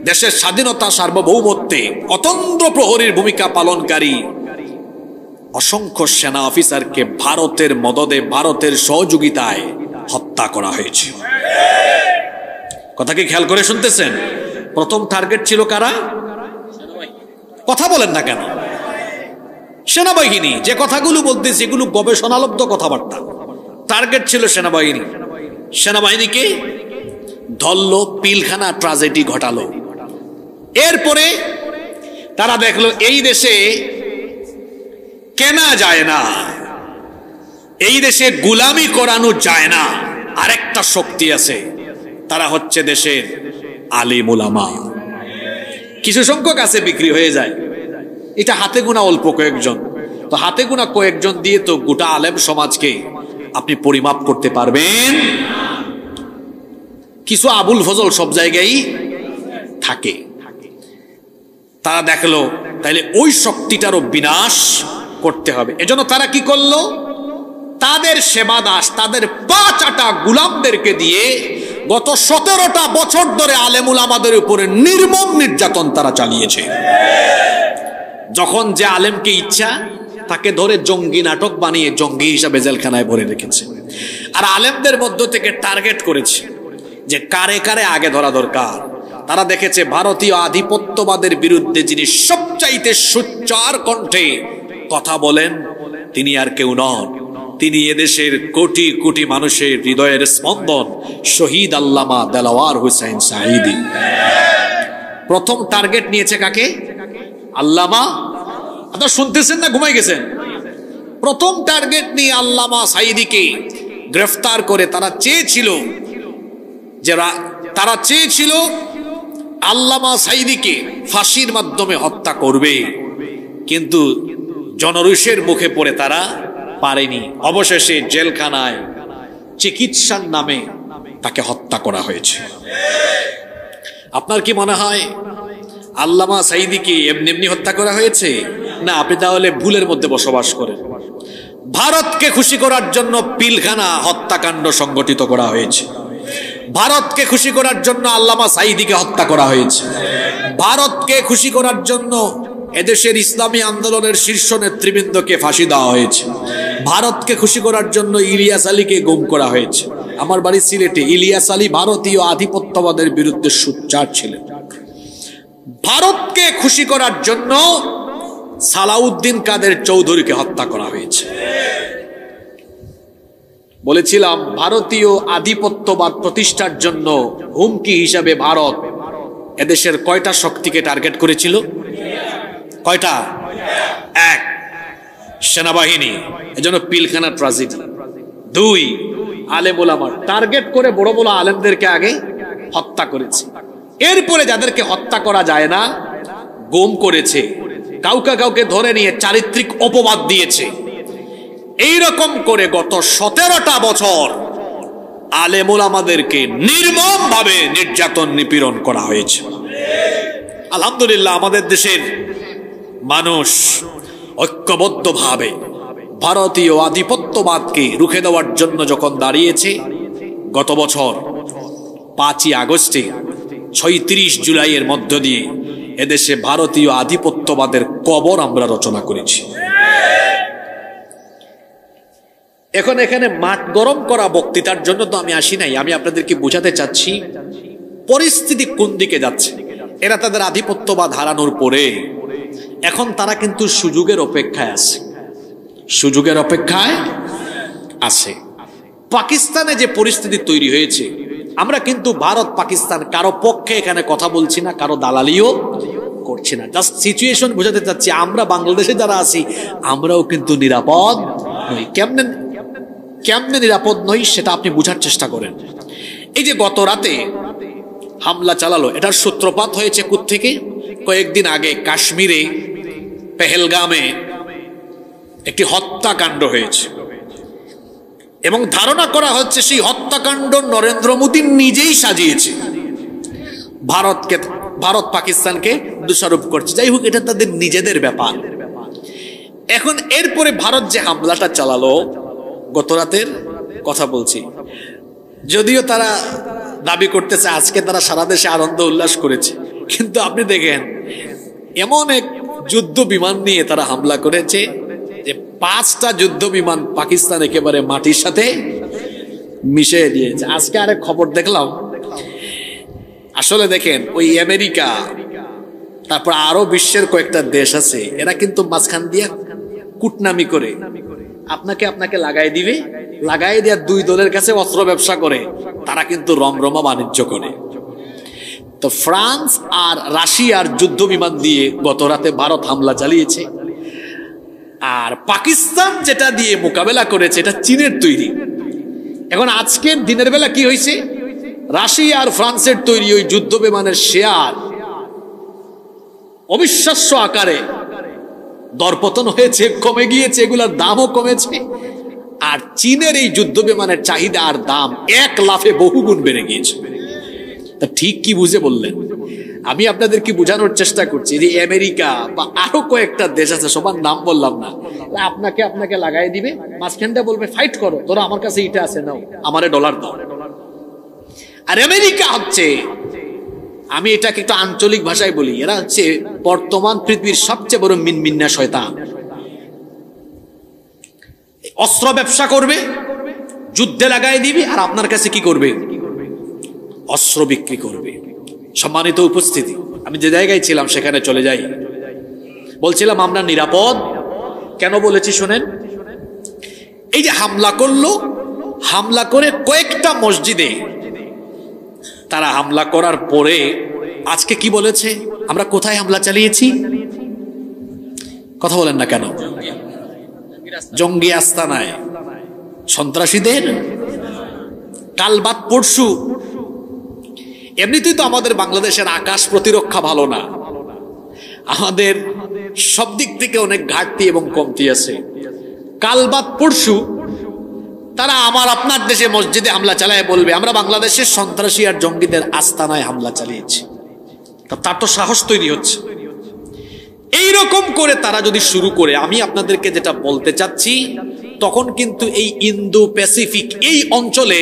দেশের স্বাধীনতা সার্বভৌমত্বে অতন্দ্র প্রহরীর ভূমিকা পালনকারী অসংখ্য সেনা অফিসারকে ভারতের মদদে, ভারতের সহযোগিতায় হত্যা করা হয়েছে। কথা কি খেয়াল করে শুনতেছেন? প্রথম টার্গেট ছিল কারা? কথা বলেন না কেন? সেনাবাহিনী যে কথাগুলো বলতেছে এগুলো গবেষণালব্ধ কথাবার্তা। টার্গেট ছিল সেনাবাহিনী। সেনাবাহিনীকে ধরলো, পিলখানা ট্রাজেডি ঘটালো। এরপরে তারা দেখলো এই দেশে কেনা যায় না, এই দেশে গুলামি করানো যায় না। আরেকটা শক্তি আছে, তারা হচ্ছে দেশের আলিম উলামা। কিছু সংখ্যক আছে বিক্রি হয়ে যায়, এটা হাতে গোনা অল্প কয়েকজন। তো হাতে গোনা কয়েকজন দিয়ে তো গোটা আলেম সমাজকে আপনি পরিমাপ করতে পারবেন? কিছু আবুল ফজল সব জায়গায় থাকে। তারা দেখলো তাইলে ওই শক্তিটারও বিনাশ করতে হবে। এজন্য তারা কি করলো, তাদের সেবা দাস, তাদের পা চাটা গুলামদেরকে দিয়ে গত 17টা বছর ধরে আলেম উলামাদের উপরে নির্মম নির্যাতন তারা চালিয়েছে। যখন যে আলেমকে ইচ্ছা তাকে ধরে জঙ্গি নাটক বানিয়ে জঙ্গি হিসাবে জেলখানায় ভরে রেখেছে। আর আলেমদের মধ্য থেকে টার্গেট করেছে যে কারে কারে আগে ধরা দরকার। তারা দেখেছে ভারতীয় আধিপত্যবাদের বিরুদ্ধে যিনি সবচাইতে সোচ্চার কণ্ঠে কথা বলেন তিনি আর কেউ নন, তিনি এদেশের কোটি কোটি মানুষের হৃদয়ের স্পন্দন, শহীদ আল্লামা দেলাওয়ার হোসেন সাঈদী। প্রথম টার্গেট নিয়েছে কাকে? আল্লামা। আপনারা শুনতেছেন না ঘুমাই গেছেন? প্রথম টার্গেট নিয়ে আল্লামা সাঈদীকে গ্রেফতার করে তারা চেয়েছিল আল্লামা সাঈদীকে ফাঁসির মাধ্যমে হত্যা করবে, কিন্তু জনরোষের মুখে পড়ে তারা পারেনি। অবশেষে জেলখানায় চিকিৎসার নামে তাকে হত্যা করা হয়েছে। আপনার কি মনে হয় আল্লামা সাঈদীকে এমনি এমনি হত্যা করা হয়েছে? না, আপনি তাহলে ভুলের মধ্যে বসবাস করেন। ভারতকে খুশি করার জন্য পিলখানা হত্যাকাণ্ড সংগঠিত করা হয়েছে। ভারতকে খুশি করার জন্য আল্লামা সাঈদীকে হত্যা করা হয়েছে। ভারতকে খুশি করার জন্য এদেশের ইসলামী আন্দোলনের শীর্ষ নেতৃবৃন্দকে ফাঁসি দেওয়া হয়েছে। ভারতকে খুশি করার জন্য ইলিয়াস আলীকে গুম করা হয়েছে। আমার বাড়ি সিলেটে। ইলিয়াস আলী ভারতীয় আধিপত্যবাদের বিরুদ্ধে সোচ্চার ছিলেন। ভারতকে খুশি করার জন্য সালাউদ্দিন কাদের চৌধুরীকে হত্যা করা হয়েছে। বলেছিলাম ভারতীয় আধিপত্যবাদ প্রতিষ্ঠার জন্য হুমকি হিসাবে ভারত এদেশের কয়টা শক্তিকে টার্গেট করেছিল? কয়টা? এক, সেনাবাহিনী, এজন্য পিলখানা ট্রাজেডি। দুই, আলেম ওলামা টার্গেট করে বড় বড় আলেমদেরকে আগে হত্যা করেছে। এরপরে যাদেরকে হত্যা করা যায় না গুম করেছে, কাউকে ধরে নিয়ে চারিত্রিক অপবাদ দিয়েছে। এইরকম করে গত 17টা বছর আলেম ওলামাদেরকে নির্মম ভাবে নির্যাতন নিপীড়ন করা হয়েছে। আলহামদুলিল্লাহ আমাদের দেশের মানুষ ঐক্যবদ্ধভাবে ভারতীয় আধিপত্যবাদকে রুখে দেওয়ার জন্য যখন দাঁড়িয়েছে, গত বছর 5ই আগস্টে 36 জুলাইয়ের মধ্য দিয়ে এদেশে ভারতীয় আধিপত্যবাদের কবর আমরা রচনা করেছি। এখন এখানে মাঠ গরম করা বক্তৃতার জন্য তো আমি আসি নাই। আমি আপনাদেরকে বোঝাতে চাচ্ছি পরিস্থিতি কোন দিকে যাচ্ছে। এরা তাদের আধিপত্যবাদ হারানোর পরে এখন তারা কিন্তু সুযোগের অপেক্ষায় আছে। সুযোগের অপেক্ষায় আছে। পাকিস্তানে যে পরিস্থিতি তৈরি হয়েছে, আমরা কিন্তু ভারত পাকিস্তান কারো পক্ষে এখানে কথা বলছি না, কারো দালালিও করছি না। জাস্ট সিচুয়েশন বোঝাতে চাচ্ছি। আমরা বাংলাদেশে যারা আছি আমরাও কিন্তু নিরাপদ নই। কেমনে নিরাপদ নই সেটা আপনি বোঝার চেষ্টা করেন। এই যে গত রাতে হামলা চালালো, এটার সূত্রপাত হয়েছে কোত্থেকে? কয়েকদিন আগে কাশ্মীরে পেহেলগামে একটি হত্যাকাণ্ড হয়েছে এবং ধারণা করা হচ্ছে সেই হত্যাকাণ্ড নরেন্দ্র মোদী নিজেই সাজিয়েছে। ভারত পাকিস্তানকে দোষারোপ করছে। যাই হোক, এটা তাদের নিজেদের ব্যাপার। এখন এরপরে ভারত যে হামলাটা চালালো, গত রাতের কথা বলছি, যদিও তারা দাবি করতেছে আজকে তারা সারা দেশে আনন্দ উল্লাস করেছে, কিন্তু আপনি দেখেন এমন এক যুদ্ধ বিমান নিয়ে তারা হামলা করেছে যে 5টা যুদ্ধ বিমান পাকিস্তান একেবারে মাটির সাথে মিশিয়ে দিয়েছে। আজকে আরেক খবর দেখলাম, আসলে দেখেন ওই আমেরিকা, তারপর আরো বিশ্বের কয়েকটা দেশ আছে, এরা কিন্তু মাঝখান দিয়ে কুটনামি করে আপনাকে লাগাই দিবে, লাগাই দেওয়ার দুই দলের কাছে অস্ত্র ব্যবসা করে, তারা কিন্তু রমরমা বাণিজ্য করে। তো ফ্রান্স আর রাশিয়ার যুদ্ধ বিমান দিয়ে গত রাতে ভারত হামলা চালিয়েছে, আর পাকিস্তান যেটা দিয়ে মোকাবেলা করেছে এটা চীনের তৈরি। এখন আজকের দিনের বেলা কি হয়েছে, রাশিয়া আর ফ্রান্সের তৈরি ওই যুদ্ধ বিমানের শেয়ার অবিশ্বাস্য আকারে দরপতন হয়েছে, কমে গিয়েছে, এগুলোর দামও কমেছে। আর চীনের এই যুদ্ধ বিমানের চাহিদা আর দাম এক লাফে বহুগুণ বেড়ে গিয়েছে। তা ঠিক কি বুঝে বললেন? আমি আপনাদেরকে বোঝানোর চেষ্টা করছি যে আমেরিকা বা আরো কয়েকটা দেশ আছে, সবার নাম বললাম না, আপনাকে লাগাই দিবে, মাঝখানটা বলবে ফাইট করো, তোরা আমার কাছে এটা আছে নাও, আমারে ডলার দাও। আর আমেরিকা হচ্ছে, আমি এটাকে একটু আঞ্চলিক ভাষায় বলি, এরা হচ্ছে বর্তমান পৃথিবীর সবচেয়ে বড় মিনমিন্না শয়তান। অস্ত্র ব্যবসা করবে, যুদ্ধে লাগাই দিবে, আর আপনার কাছে কি করবে? অস্ত্র বিক্রি করবে। সম্মানিত উপস্থিতি, আমি যে জায়গায় ছিলাম সেখানে চলে যাই। বলছিলাম আমরা নিরাপদ কেন বলেছি শোনেন। এই যে হামলা করলো, হামলা করে কয়েকটা মসজিদে তারা হামলা করার পরে আজকে কি বলেছে? আমরা কোথায় হামলা চালিয়েছি? কথা বলেন না কেন? জঙ্গি আস্তানায়, সন্ত্রাসীদের। কাল বাদ পরশু, এমনিতেই তো আমাদের বাংলাদেশের আকাশ প্রতিরক্ষা ভালো না, আমাদের সব দিক থেকে অনেক ঘাটতি এবং কমতি আছে। কাল বাদ পরশু তারা আমার আপনার দেশে মসজিদে হামলা চালায় বলবে আমরা বাংলাদেশের সন্ত্রাসী আর জঙ্গিদের আস্তানায় হামলা চালিয়েছি। তার তো সাহস তৈরি হচ্ছে। এইরকম করে তারা যদি শুরু করে, আমি আপনাদেরকে যেটা বলতে চাচ্ছি, তখন কিন্তু এই ইন্দো প্যাসিফিক এই অঞ্চলে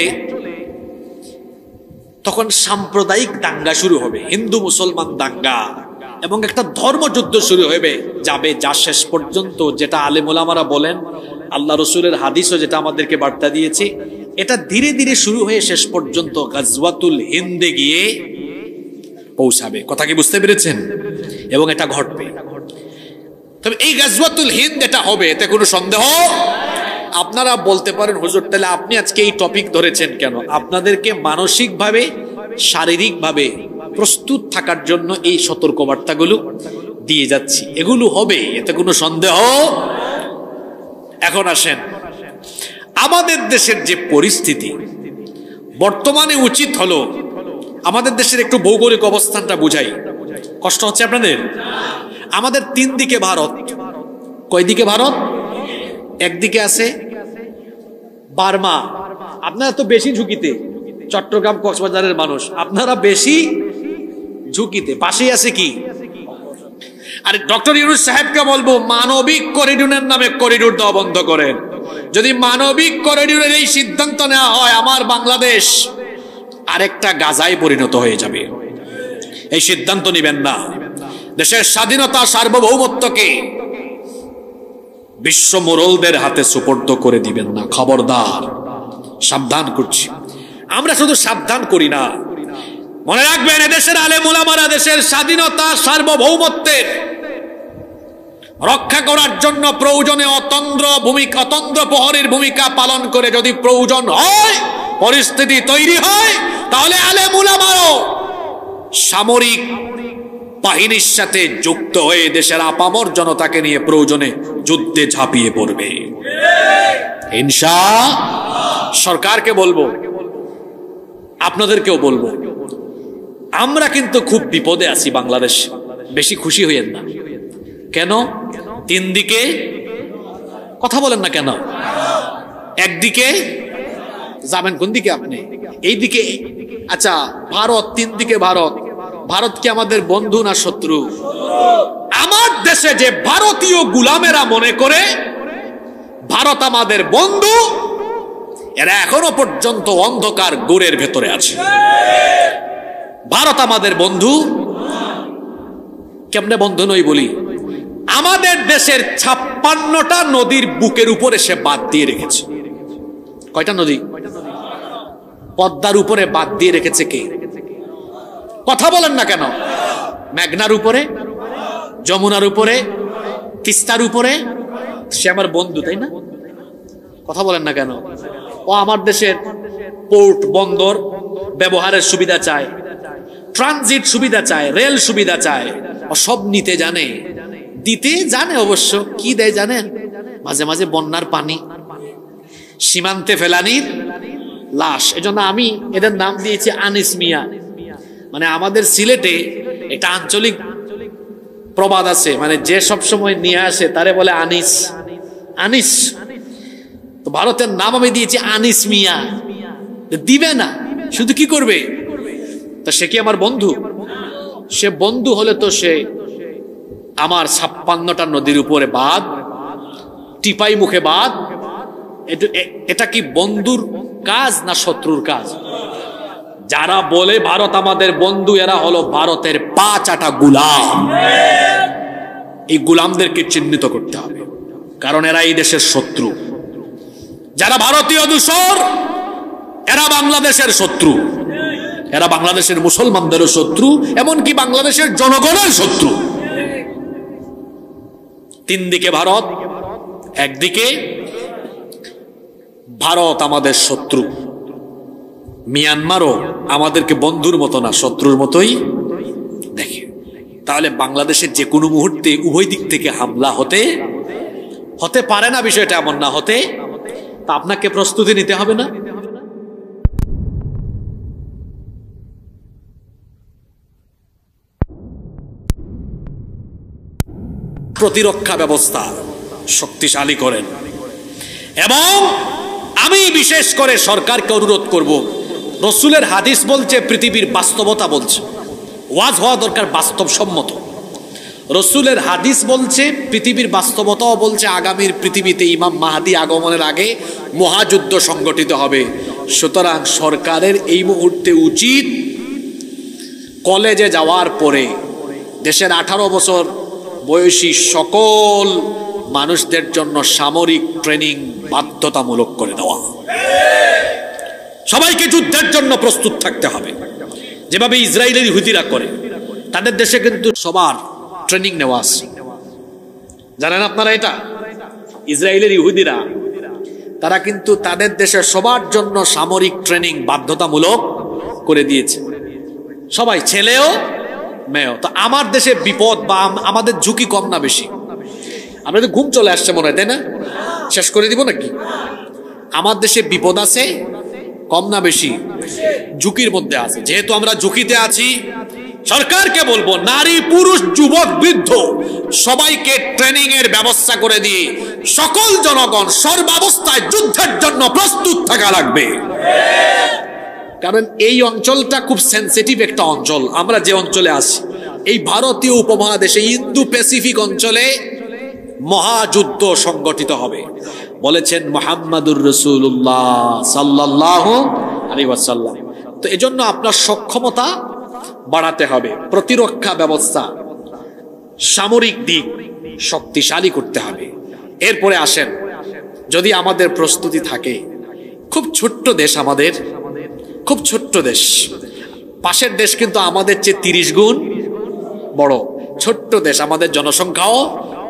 তখন সাম্প্রদায়িক দাঙ্গা শুরু হবে, হিন্দু মুসলমান দাঙ্গা, এবং একটা ধর্মযুদ্ধ শুরু হবে যাবে, যা শেষ পর্যন্ত, যেটা আলেম ওলামারা বলেন, আল্লাহ রসুলের হাদিসও যেটা আমাদেরকে বার্তা দিয়েছে, এটা ধীরে ধীরে শুরু হয়ে শেষ পর্যন্ত গাজওয়াতুল হিন্দে গিয়ে পৌঁছাবে। কথা কি বুঝতে পেরেছেন? এবং এটা ঘটবে। তবে এই গাজওয়াতুল হিন্দ এটা হবে, এতে কোনো সন্দেহ। আপনারা বলতে পারেন হুজুর তাহলে আপনি আজকে এই টপিক ধরেছেন কেন? আপনাদেরকে মানসিকভাবে, শারীরিকভাবে প্রস্তুত থাকার জন্য এই সতর্কবার্তাগুলো দিয়ে যাচ্ছি। এগুলো হবে, এতে কোনো সন্দেহ। এখন আসেন, আমাদের দেশের যে পরিস্থিতি বর্তমানে, উচিত হলো আমাদের দেশের একটু ভৌগোলিক অবস্থানটা বুঝাই। কষ্ট হচ্ছে আপনাদের? আমাদের তিন দিকে ভারত। কয় দিকে ভারত? একদিকে আছে বার্মা, আপনারা তো বেশি ঝুঁকিতে, চট্টগ্রাম কক্সবাজারের মানুষ, আপনারা বেশি ঝুঁকিতে। পাশেই আছে কি? আর ডক্টর ইউনূস সাহেবকে বলবো মানবিক করিডোরের নামে করিডোর দেওয়া বন্ধ করেন। যদি মানবিক করিডোরের এই সিদ্ধান্ত নেওয়া হয়, আমার বাংলাদেশ আরেকটা গাজায় পরিণত হয়ে যাবে। এই সিদ্ধান্ত নেবেন না। দেশের স্বাধীনতা, সার্বভৌমত্বকে বিশ্ব মোড়লদের হাতে সুপর্দ করে দিবেন না, খবরদার। সাবধান করছি। আমরা শুধু সাবধান করি না, মনে রাখবেন এদেশের আলেম ওলামারা দেশের স্বাধীনতা, সার্বভৌমত্বের রক্ষা করার জন্য প্রয়োজনে অতন্দ্র প্রহরীর ভূমিকা পালন করে, যদি প্রয়োজন হয়, পরিস্থিতি তৈরি হয়, তাহলে আলেম ওলামারও সামরিক বাহিনীর সাথে যুক্ত হয়ে দেশের আপামর জনতাকে নিয়ে প্রয়োজনে যুদ্ধে ঝাঁপিয়ে পড়বে ইনশাআল্লাহ। সরকারকে বলবো, আপনাদেরকেও বলবো, আমরা কিন্তু খুব বিপদে আছি বাংলাদেশ। বেশি খুশি হইয়েন না। কেন? তিন দিকে, কথা বলেন না কেন? একদিকে যাবেন কোন দিকে আপনি? এই দিকে। আচ্ছা, ভারত, তিন দিকে ভারত। ভারত কি আমাদের বন্ধু না শত্রু? আমার দেশে যে ভারতীয় গুলামেরা মনে করে ভারত আমাদের বন্ধু, এরা এখনো পর্যন্ত অন্ধকার গোরের ভেতরে আছে। ভারত আমাদের বন্ধু। কেমনে বন্ধু নই বলি? আমাদের দেশের 56টা নদীর বুকের উপরে সে বাদ দিয়ে রেখেছে। কয়টা নদী? পদ্মার উপরে বাদ দিয়ে রেখেছে কে? কথা বলেন না কেন? মেঘনার উপরে, যমুনার উপরে, তিস্তার উপরে, সে আমার বন্ধু, তাই না? কথা বলেন না কেন? ও আমার দেশের পোর্ট বন্দর ব্যবহারের সুবিধা চায়, ট্রানজিট সুবিধা চায়, রেল সুবিধা চায়, ও সব নিতে জানে, দিতে জানে। অবশ্য কি দেয় জানেন? মাঝে মাঝে বন্যার পানি, সীমান্তে ফেলানির লাশ। এজন্য আমি এদের নাম দিয়েছি আনিস মিয়া। মানে আমাদের সিলেটে একটা আঞ্চলিক প্রবাদ আছে, মানে যে সব সময় নিয়ে আসে তারে বলে আনিস। আনিস তো ভারতের নাম আমি দিয়েছি আনিস মিয়া। দিবে না, শুধু কি করবে? তা সে কি আমার বন্ধু? সে বন্ধু হলে তো সে আমার 56টা নদীর উপরে বাঁধ, টিপাই মুখে বাঁধ। এটা কি বন্ধুর কাজ না শত্রুর কাজ? যারা বলে ভারত আমাদের বন্ধু, এরা হলো ভারতের পা চাটা গুলাম। এই গুলামদেরকে চিহ্নিত করতে হবে, কারণ এরা এই দেশের শত্রু। যারা ভারতীয় দূষর, এরা বাংলাদেশের শত্রু, এরা বাংলাদেশের মুসলমানদেরও শত্রু, এমনকি বাংলাদেশের জনগণের শত্রু। তিন দিকে ভারত, একদিকে ভারত আমাদের শত্রু। মিয়ানমারও আমাদেরকে বন্ধুর মতো না, শত্রুর মতোই দেখে। তাহলে বাংলাদেশের যে কোনো মুহূর্তে উভয় দিক থেকে হামলা হতে পারে না, বিষয়টা এমন না হতে। তা আপনাকে প্রস্তুতি নিতে হবে না? প্রতিরক্ষা ব্যবস্থা শক্তিশালী করেন। এবং আমি বিশেষ করে সরকারকে অনুরোধ করব, রসুলের হাদিস বলছে, পৃথিবীর বাস্তবতা বলছে, ওয়াজ হওয়া দরকার বাস্তবসম্মত। রসুলের হাদিস বলছে, পৃথিবীর বাস্তবতাও বলছে, আগামীর পৃথিবীতে ইমাম মাহদী আগমনের আগে মহাযুদ্ধ সংগঠিত হবে। সুতরাং সরকারের এই মুহূর্তে উচিত কলেজে যাওয়ার পরে দেশের 18 বছর বয়সী সকল মানুষদের জন্য সামরিক ট্রেনিং বাধ্যতামূলক করে দেওয়া। সবাইকে যুদ্ধের জন্য প্রস্তুত থাকতে হবে, যেভাবে ইসরায়েলের ইহুদিরা করে। তাদের দেশে কিন্তু সবার ট্রেনিং নেওয়া আছে, জানেন আপনারা এটা? ইসরায়েলের ইহুদিরা তারা কিন্তু তাদের দেশে সবার জন্য সামরিক ট্রেনিং বাধ্যতামূলক করে দিয়েছে, সবাই, ছেলেও মেয়েও। তো আমার দেশে বিপদ বা আমাদের ঝুঁকি কম না বেশি? আপনাদের ঘুম চলে আসছে মনে হয়, তাই না? শেষ করে দিব নাকি? আমার দেশে বিপদ আছে কম না বেশি? ঝুঁকির মধ্যে আছে। যেহেতু আমরা ঝুঁকিতে আছি, সরকারকে বলবো নারী পুরুষ যুবক বৃদ্ধ সবাইকে ট্রেনিং এর ব্যবস্থা করে দিয়ে সকল জনগণ সর্বাবস্থায় যুদ্ধের জন্য প্রস্তুত থাকা লাগবে। কারণ এই অঞ্চলটা খুব সেনসিটিভ একটা অঞ্চল। আমরা যে অঞ্চলে আছি, এই ভারতীয় উপমহাদেশে ইন্দো প্যাসিফিক অঞ্চলে মহাযুদ্ধ সংগঠিত হবে বলেছেন মুহাম্মাদুর রাসূলুল্লাহ সাল্লাল্লাহু আলাইহি ওয়াসাল্লাম। তো এজন্য আপনার সক্ষমতা বাড়াতে হবে, প্রতিরক্ষা ব্যবস্থা, সামরিক দিক শক্তিশালী করতে হবে। এরপরে আসেন, যদি আমাদের প্রস্তুতি থাকে, খুব ছোট্ট দেশ আমাদের, খুব ছোট্ট দেশ, পাশের দেশ কিন্তু আমাদের চেয়ে 30 গুণ বড়। ছোট্ট দেশ, আমাদের জনসংখ্যাও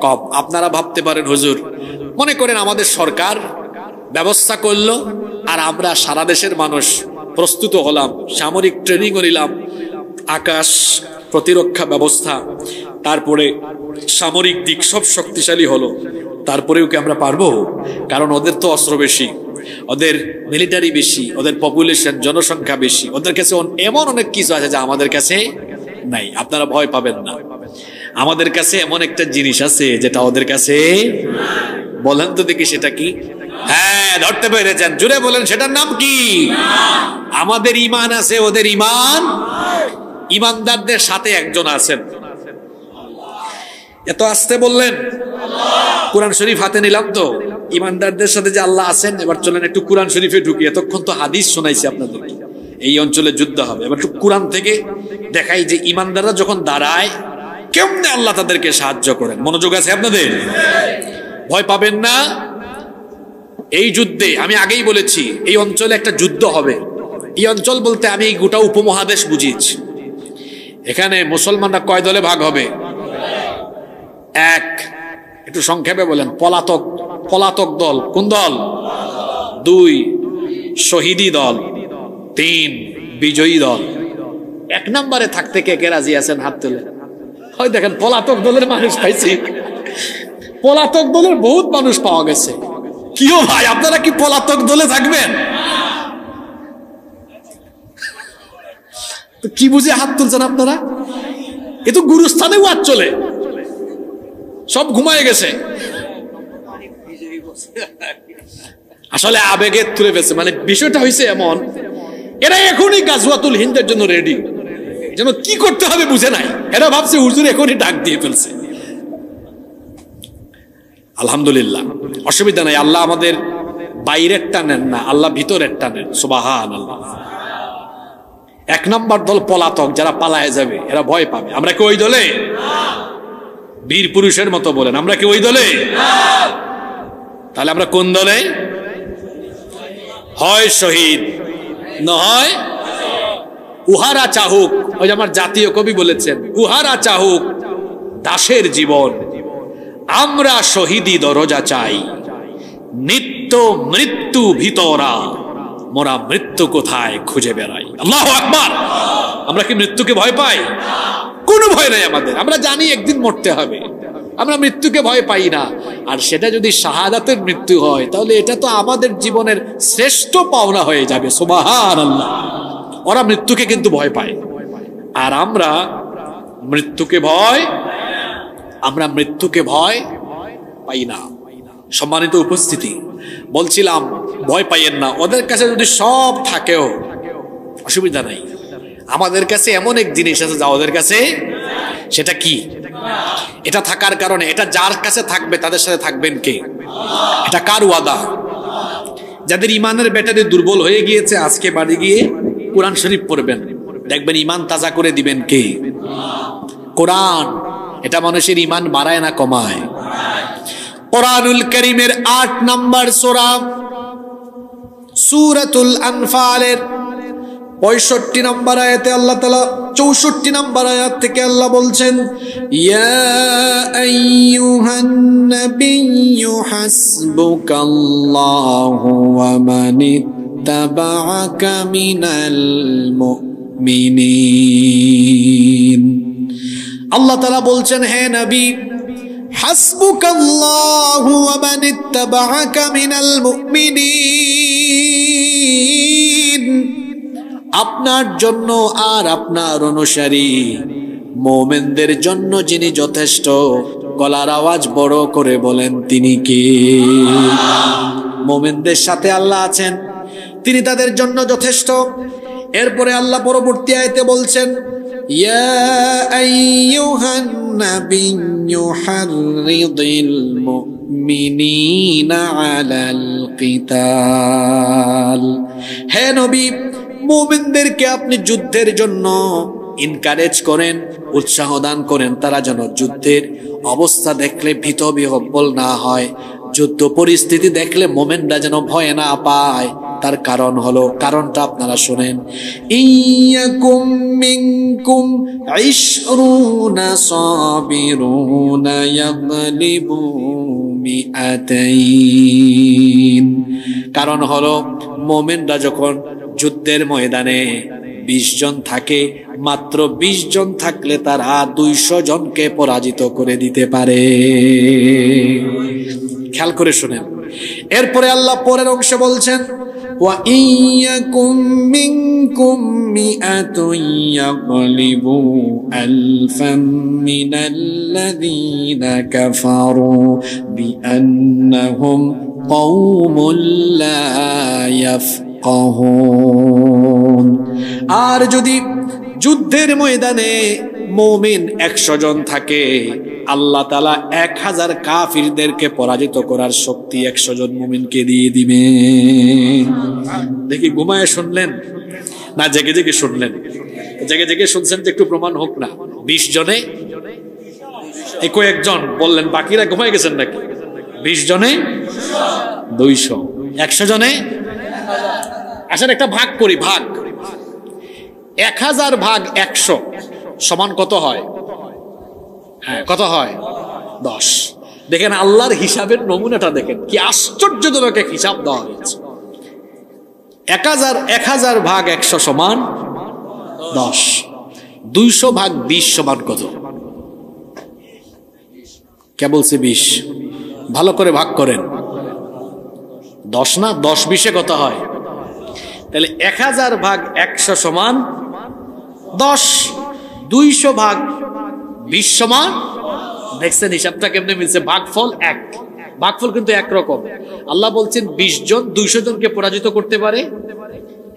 কম। আপনারা ভাবতে পারেন হুজুর, মনে করেন আমাদের সরকার ব্যবস্থা করলো আর আমরা সারা দেশের মানুষ প্রস্তুত হলাম, সামরিক ট্রেনিংও নিলাম, আকাশ প্রতিরক্ষা ব্যবস্থা, তারপরে সামরিক দিক সব শক্তিশালী হলো, তারপরেও কি আমরা পারবো? কারণ ওদের তো অস্ত্র বেশি, ওদের মিলিটারি বেশি, ওদের পপুলেশন জনসংখ্যা বেশি, ওদের কাছে এমন অনেক কিছু আছে যা আমাদের কাছে নাই। আপনারা ভয় পাবেন না, আমাদের কাছে এমন একটা জিনিস আছে যেটা ওদের কাছে। বলেন তো দেখি সেটা কি? হ্যাঁ, ধরতে পেরেছেন, জুড়ে বলেন, সেটার নাম কি? আমাদের ঈমান আছে, ওদের ঈমান। ঈমানদারদের সাথে একজন আছেন। এত আস্তে বললেন? কোরআন শরীফ হাতে নিলাম তো, ঈমানদারদের সাথে যে আল্লাহ আছেন। এবার চলেন একটু কোরআন শরীফে ঢুকি। এতক্ষণ তো হাদিস শোনাইছি আপনাদেরকে, এই অঞ্চলে যুদ্ধ হবে। এবার একটু কোরআন থেকে দেখাই যে ঈমানদাররা যখন দাঁড়ায় কেমনে আল্লাহ তাদেরকে সাহায্য করেন। মনোযোগ আছে আপনাদের? ভয় পাবেন না। এই যুদ্ধে আমি আগেই বলেছি, এই অঞ্চলে একটা যুদ্ধ হবে। এই অঞ্চল বলতে আমি এই গোটা উপমহাদেশ বুঝিয়েছি। এখানে মুসলমানরা কয় দলে ভাগ হবে? এক। একটু সংক্ষেপে বলেন। পলাতক, পলাতক দল কোন দল? 2 শহীদি দল, 3 বিজয়ী দল। 1 নম্বরে থাকতে কে কে রাজি আছেন? হাত তুলেন। হয় দেখেন, পলাতক দলের মানুষ পাইছি, পলাতক দলের বহুত মানুষ পাওয়া গেছে। কিও ভাই, আপনারা কি পলাতক দলে থাকবেন? কি বুঝে হাত তুলছেন আপনারা? এ তো গুরুস্থানে ওয়াজ চলে, সব ঘুমায় গেছে। আসলে আবেগে তুলে ফেলছে। মানে বিষয়টা হয়েছে এমন, এরা এখনই গাজওয়াতুল হিন্দের জন্য রেডি, যেন কি করতে হবে বুঝে নাই। এরা ভাবছে হুজুর এখনই ডাক দিয়ে ফেলছে। আলহামদুলিল্লাহ, অসুবিধা নাই। আল্লাহ আমাদের বাইরেরটা নেন না, আল্লাহ ভিতরেরটা নেন। সুবহানাল্লাহ। 1 নম্বর দল পলাতক, যারা পালায় যাবে, এরা ভয় পাবে। আমরা কি ওই দলে? বীর পুরুষের মতো বলেন, আমরা কি ওই দলে? তাহলে আমরা কোন দলে? হয় শহীদ, নয় উহারা চাহুক। ওই যে আমার জাতীয় কবি বলেছেন, উহারা চাহুক দাসের জীবন, আমরা শহীদি দরজা চাই। নিত্য মৃত্যু ভিতরা, মোরা মৃত্যু কোথায় খুঁজে বেড়াই। আল্লাহু আকবার। আমরা কি মৃত্যুকে ভয় পাই? কোনো ভয় নাই আমাদের। আমরা জানি একদিন মরতে হবে, আমরা মৃত্যুকে ভয় পাই না। আর সেটা যদি শাহাদাতের মৃত্যু হয়, তাহলে এটা তো আমাদের জীবনের শ্রেষ্ঠ পাওনা হয়ে যাবে। সুবহানাল্লাহ। ওরা মৃত্যুকে কিন্তু ভয় পায়, আর আমরা মৃত্যুকে ভয়, আমরা মৃত্যুকে ভয় পাই না। সম্মানিত উপস্থিতি, বলছিলাম ভয় পাইয়েন না। ওদের কাছে যদি সব থাকেও অসুবিধা নাই। আমাদের কাছে এমন এক জিনিস আছে যা ওদের কাছে, সেটা কি? এটা থাকার কারণে, এটা যার কাছে থাকবে তাদের সাথে থাকবেন কে? এটা কার ওয়াদা? যাদের ইমানের ব্যাটারি দুর্বল হয়ে গিয়েছে, আজকে বাড়ি গিয়ে কোরআন শরীফ পড়বেন, দেখবেন ইমান তাজা করে দিবেন কে? কোরআন। এটা মানুষের ইমান বাড়ায় না কমায়? কোরআনুল কারীমের 8 নম্বর সূরা সূরাতুল আনফালের 65 নম্বর আয়াতে আল্লাহ তাআলা 64 নম্বর আয়াত থেকে আল্লাহ বলছেন, ইয়া আইয়ুহান নাবিয়্যু হাসবুকাল্লাহু ওয়া মানিত্তাবা'আকা মিনাল মুমিনিন। আল্লাহ তাআলা বলছেন, হে নবী, হাসবুকাল্লাহু ওয়া মানিত্তাবা'আকা মিনাল মুমিনিন। আপনার জন্য আর আপনার অনুসারী মুমিনদের জন্য যিনি যথেষ্ট, গলার আওয়াজ বড় করে বলেন তিনি কে? মুমিনদের সাথে আল্লাহ আছেন, তিনি তাদের জন্য যথেষ্ট। এরপরে আল্লাহ পরবর্তী আয়াতে বলছেন, ইয়া আইয়ুহান নাবিয়্যু হাররিদিল মুমিনিনা আলাল কিতাল। হে নবী, মুমিনদেরকে আপনি যুদ্ধের জন্য এনকারেজ করেন, উৎসাহ দান করেন, তারা যেন যুদ্ধের অবস্থা দেখলে ভীত বিহ্বল না হয়। যুদ্ধ পরিস্থিতি দেখলে মুমিনরা যেন ভয় না পায়। তার কারণ হলো, কারণটা আপনারা শুনেন, ইয়াকুম মিনকুম 20 সাবিরুনা ইয়াগলিবু মিআতাইন। কারণ হলো, মুমিনরা যখন যুদ্ধের ময়দানে 20 জন থাকে, মাত্র 20 জন থাকলে তারা 200 জনকে পরাজিত করে দিতে পারে। খেয়াল করে শুনেন। এরপরে আল্লাহ পরের অংশে বলছেন, ওয়া ইয়াকুম মিনকুম মিআতুন ইয়াগলিবু আলফাম মিনাল্লাযীনা কাফারু বিআন্নাহুম কওমুল লা ইয়াফকাহুন। আর যদি যুদ্ধের ময়দানে মুমিন 100 জন থাকে, আল্লাহ তাআলা 1000 কাফিরদেরকে পরাজিত করার শক্তি 100 জন মুমিনকে দিয়ে দিবে। দেখি ঘুমায় শুনলেন না জেগে জেগে শুনলেন? জেগে জেগে শুনছেন তো একটু প্রমাণ হোক না। 20 জনে 1 জন বললেন, বাকিরা ঘুমায় গেছেন নাকি? 20 জনে 200, 100 জনে। আসলে একটা ভাগ করি, ভাগ 1000 ভাগ 100 সমান কত হয়? হ্যাঁ, কত হয়? 10। দেখেন আল্লাহর হিসাবের নমুনাটা দেখেন, কি আশ্চর্যজনক এক হিসাব দেওয়া হয়েছে। 1000 ভাগ 100 সমান 10, 200 ভাগ 20 সমান কত? কে বলছে 20? ভালো করে ভাগ করেন। 10 না, 10 20-এ কত হয়? তাহলে 1000 ভাগ 100 সমান 10, 200 ভাগ 20 সমান, দেখছেন হিসাবটা কেমনে মিলছে? ভাগফল 1, ভাগফল কিন্তু একরকম। আল্লাহ বলছেন 20 জন 200 জনকে পরাজিত করতে পারে,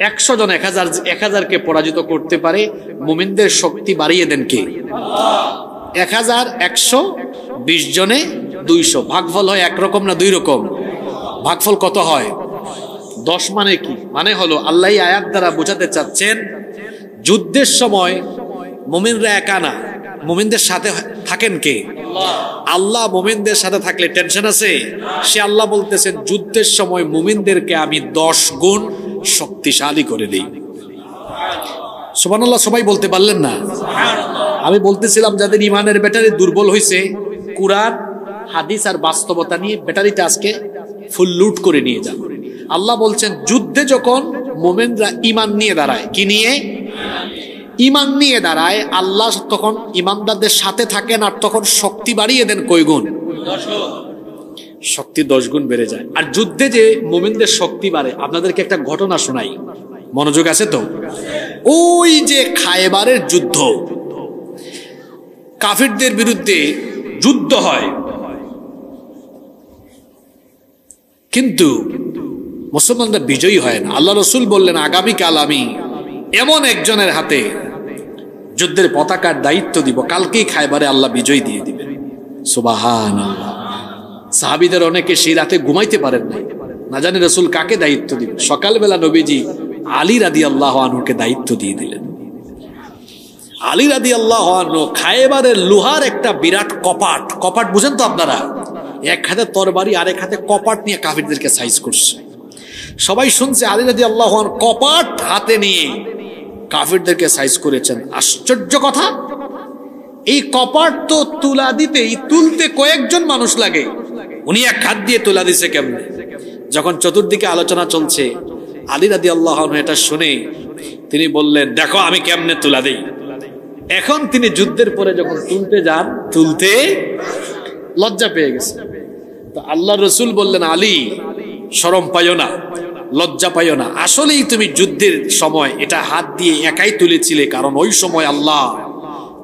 100 জন 1000কে পরাজিত করতে পারে। মুমিনদের শক্তি বাড়িয়ে দেন কে? 1000 100, 20 জনে 200, ভাগফল হয় একরকম না দুই রকম? ভাগফল কত হয়? 10 মানে কি? মানে হলো আল্লাহ এই আয়াত দ্বারা বোঝাতে চাচ্ছেন যুদ্ধের সময় মুমিনরা একা না, মুমিনদের সাথে থাকেন কে? আল্লাহ। মুমিনদের সাথে থাকলে টেনশন আছে? সে আল্লাহ বলতেছেন যুদ্ধের সময় মুমিনদেরকে আমি 10 গুণ শক্তিশালী করে দিই। সুবহানাল্লাহ, সবাই বলতে পারলেন না? আমি বলতেছিলাম যাদের ইমানের ব্যাটারি দুর্বল হয়েছে, কুরআন হাদিস আর বাস্তবতা নিয়ে ব্যাটারিটা আজকে ফুল লুট করে নিয়ে যান। আল্লাহ বলছেন যুদ্ধে যখন মুমিনরা ঈমান নিয়ে দাঁড়ায়, কি নিয়ে? ঈমান নিয়ে দাঁড়ায়, আল্লাহ তখন ঈমানদারদের সাথে থাকেন আর তখন শক্তি বাড়িয়ে দেন কয় গুণ? 10 গুণ। শক্তি 10 গুণ বেড়ে যায়। আর যুদ্ধে যে মুমিনদের শক্তি বাড়ে, আপনাদেরকে একটা ঘটনা শোনাই, মনোযোগ আছে তো? ওই যে খায়বারের যুদ্ধ, কাফিরদের বিরুদ্ধে যুদ্ধ হয়, কিন্তু মুসলমানরা বিজয়ী হয় না। আল্লাহ রাসূল বললেন আগামীকাল আমি এমন একজনের হাতে যুদ্ধের পতাকার দায়িত্ব দিব, কালকেই খায়বারে আল্লাহ বিজয় দিয়ে দিবেন। সুবহানাল্লাহ। সাহাবীদের অনেকে সেই রাতে ঘুমাইতে পারেন না জানি রাসূল কাকে দায়িত্ব দিবেন। সকালবেলা নবীজি আলী রাদিয়াল্লাহু আনহুকে দায়িত্ব দিয়ে দিলেন। আলী রাদিয়াল্লাহু আনহু খায়বারের লোহার একটা বিরাট কপাট বুঝেন তো আপনারা? এক হাতে তরবারি আর এক হাতে কপাট নিয়ে কাফিরদেরকে সাইজ করছে। সবাই শুনছে আলী রাদিয়াল্লাহু আনহু কপাট হাতে নিয়ে কাফিরদেরকে সাইজ করেছেন। আশ্চর্য কথা, এই কপাট তো তুলতে কয়েকজন মানুষ লাগে, উনি এক হাত দিয়ে তুলা দিছে কেমনে? যখন চতুর্দিকে আলোচনা চলছে, আলী রাদিয়াল্লাহু আনহু এটা শুনে তিনি বললেন দেখো আমি কেমনে তুলা দেই। এখন তিনি যুদ্ধের পরে যখন তুলতে যান, তুলতে লজ্জা পেয়ে গেছে। তো আল্লাহর রাসূল বললেন আলী শরম পাইও না, লজ্জা পাইও না, আসলেই তুমি যুদ্ধের সময় এটা হাত দিয়ে একাই তুলেছিলে, কারণ ওই সময় আল্লাহ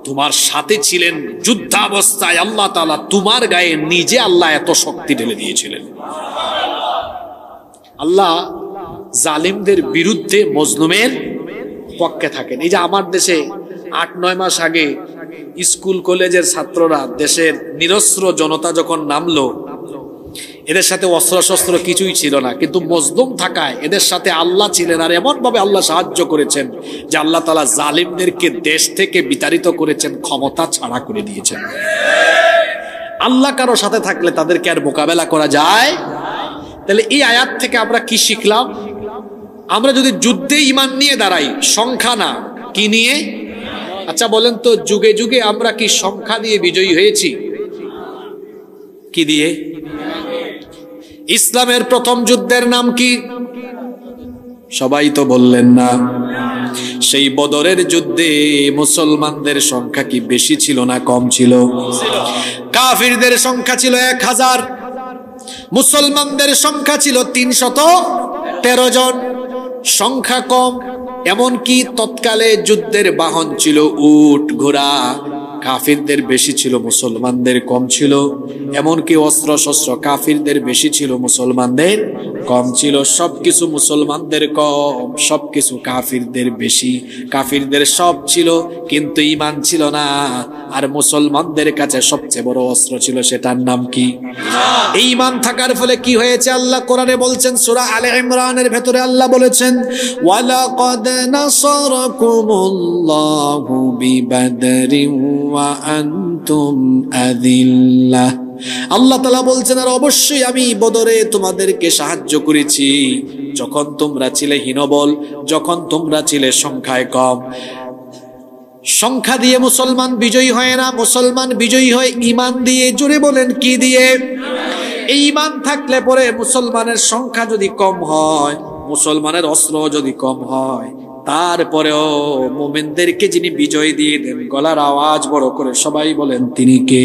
তোমার সাথে ছিলেন। যুদ্ধাবস্থায় আল্লাহ তাআলা তোমার গায়ে নিজে আল্লাহ এত শক্তি ঢেলে দিয়েছিলেন। আল্লাহ জালিমদের বিরুদ্ধে মজলুমের পক্ষে থাকেন। এই যে আমার দেশে 8-9 মাস আগে স্কুল কলেজের ছাত্ররা, দেশের নিরস্ত্র জনতা যখন নামলো, এদের সাথে অস্ত্র শস্ত্র কিছুই ছিল না, কিন্তু মজলুম থাকায় এদের সাথে আল্লাহ ছিলেন। আর এমন ভাবে আল্লাহ সাহায্য করেছেন যে আল্লাহ তাআলা জালিমদেরকে দেশ থেকে বিতাড়িত করেছেন, ক্ষমতা ছাড়া করে দিয়েছেন। আল্লাহ কারো সাথে থাকলে তাদেরকে আর মোকাবেলা করা যায়? তাহলে এই আয়াত থেকে আমরা কি শিখলাম? আমরা যদি যুদ্ধে ঈমান নিয়ে দাঁড়াই, সংখ্যা না, কি নিয়ে? আচ্ছা বলেন তো, যুগে যুগে আমরা কি সংখ্যা দিয়ে বিজয়ী হয়েছি? কি দিয়ে? ইসলামের প্রথম যুদ্ধের নাম কি? সবাই তো বললেন না। সেই বদরের যুদ্ধে মুসলমানদের সংখ্যা কি বেশি ছিল না কম ছিল? কাফিরদের সংখ্যা ছিল 1000, মুসলমানদের সংখ্যা ছিল 313 জন। সংখ্যা কম, এমনকি তৎকালে যুদ্ধের বাহন ছিল উট ঘোড়া। কাফিরদের বেশি ছিল, মুসলমানদের কম ছিল। এমনকি অস্ত্র শস্ত্র কাফিরদের বেশি ছিল, মুসলমানদের কম ছিল। সবকিছু মুসলমানদের কম, সবকিছু কাফিরদের বেশি। কাফিরদের সব ছিল কিন্তু ঈমান ছিল না। আর মুসলমানদের কাছে সবচেয়ে বড় অস্ত্র ছিল, সেটার নাম কি? এই ঈমান থাকার ফলে কি হয়েছে? আল্লাহ কোরআনে বলছেন, সূরা আলে ইমরানের ভেতরে আল্লাহ বলেছেন, ওয়ালাকাদ নাসারাকুমুল্লাহু বিবাদরিন ওয়া আনতুম আযিল্লাহ। আল্লাহ তাআলা বলছেন, আর অবশ্যই আমি বদরে তোমাদেরকে সাহায্য করেছি যখন তোমরা ছিলে হীনবল, যখন তোমরা ছিলে সংখ্যায় কম। সংখ্যা দিয়ে মুসলমান বিজয়ী হয় না, মুসলমান বিজয়ী হয় ঈমান দিয়ে। জোরে বলেন কি দিয়ে? এই ঈমান থাকলে পরে মুসলমানের সংখ্যা যদি কম হয়, মুসলমানের অস্ত্র যদি কম হয়, তারপরেও মুমিনদেরকে যিনি বিজয় দিয়ে দেন, গলার আওয়াজ বড় করে সবাই বলেন তিনি কে?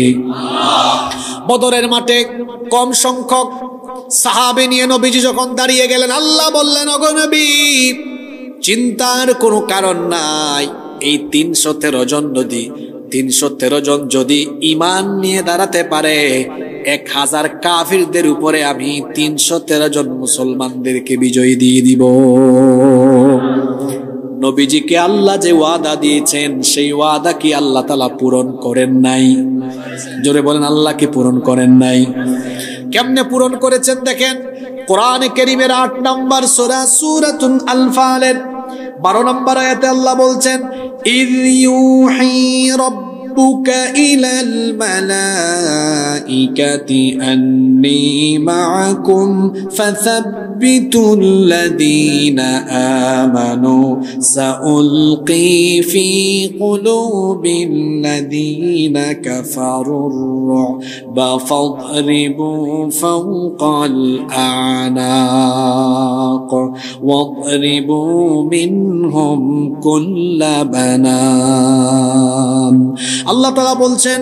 বদরের মাঠে কম সংখ্যক সাহাবে নিয়ে নবীজি যখন দাঁড়িয়ে গেলেন, আল্লাহ বললেন, ওগো নবী, চিন্তার কোনো কারণ নাই। এই 313 জন যদি ঈমান নিয়ে দাঁড়াতে পারে, 1000 কাফিরদের উপরে আমি 313 জন মুসলমানদেরকে বিজয়ী দিয়ে দিব। নবীজিকে আল্লাহ যে ওয়াদা দিয়েছেন, সেই ওয়াদা কি আল্লাহ তাআলা পূরণ করেন নাই? জোরে বলেন, আল্লাহ কি পূরণ করেন নাই? কেমনে পূরণ করেছেন দেখেন। কোরআনে কারীমের 8 নম্বর সূরা সূরাতুল আনফালের 12 নম্বর আয়াতে আল্লাহ বলছেন, ইয ইউহি রাব্বুকা ইলাল মালাইকাতি আন্নী মাআকুম ফাসাব্বিতুল লাযীনা আমানু সাউলকি ফি কুলুবিল লাযীনা কাফারুর রু'বা ফাদরিবু ফাওকাল আ'নাক ওয়াদরিবু মিনহুম কুল্লা বানান। আল্লাহ তাআলা বলছেন,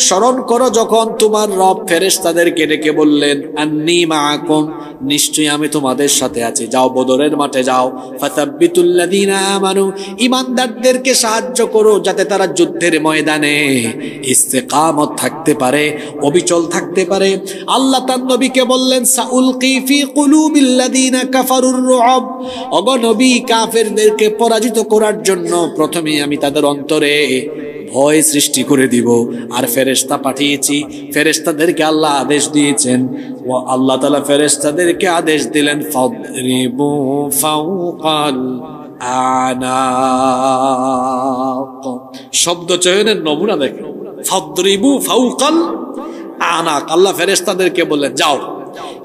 স্মরণ করো যখন তোমার রব ফেরেশতাদেরকে ডেকে বললেন, আন্নী মাআকুম, নিশ্চয়ই আমি তোমাদের সাথে আছি, যাও বদরের মাঠে যাও, ফাসাব্বিতুল লাযীনা আমানু, ঈমানদারদেরকে সাহায্য করো যাতে তারা যুদ্ধের ময়দানে ইস্তেকামত থাকতে পারে, অবিচল থাকতে পারে। আল্লাহ তার নবীকে বললেন, সাউলকি ফি কুলুবিল লাযীনা কাফারুর রু'ব, ওগো নবী, কাফেরদেরকে পরাজিত করার জন্য প্রথমে আমি তাদের অন্তরে ভয় সৃষ্টি করে দিব। আর ফেরেশতা পাঠিয়েছি, ফেরেশতাদেরকে আল্লাহ আদেশ দিয়েছেন, ও আল্লাহ তাআলা ফেরেশতাদেরকে আদেশ দিলেন, ফাদরিবু ফাওকাল আনাক। শব্দ চয়নের নমুনা দেখেন, ফাদরিবু ফাওকাল আনাক। আল্লাহ ফেরেশতাদেরকে বললেন, যাও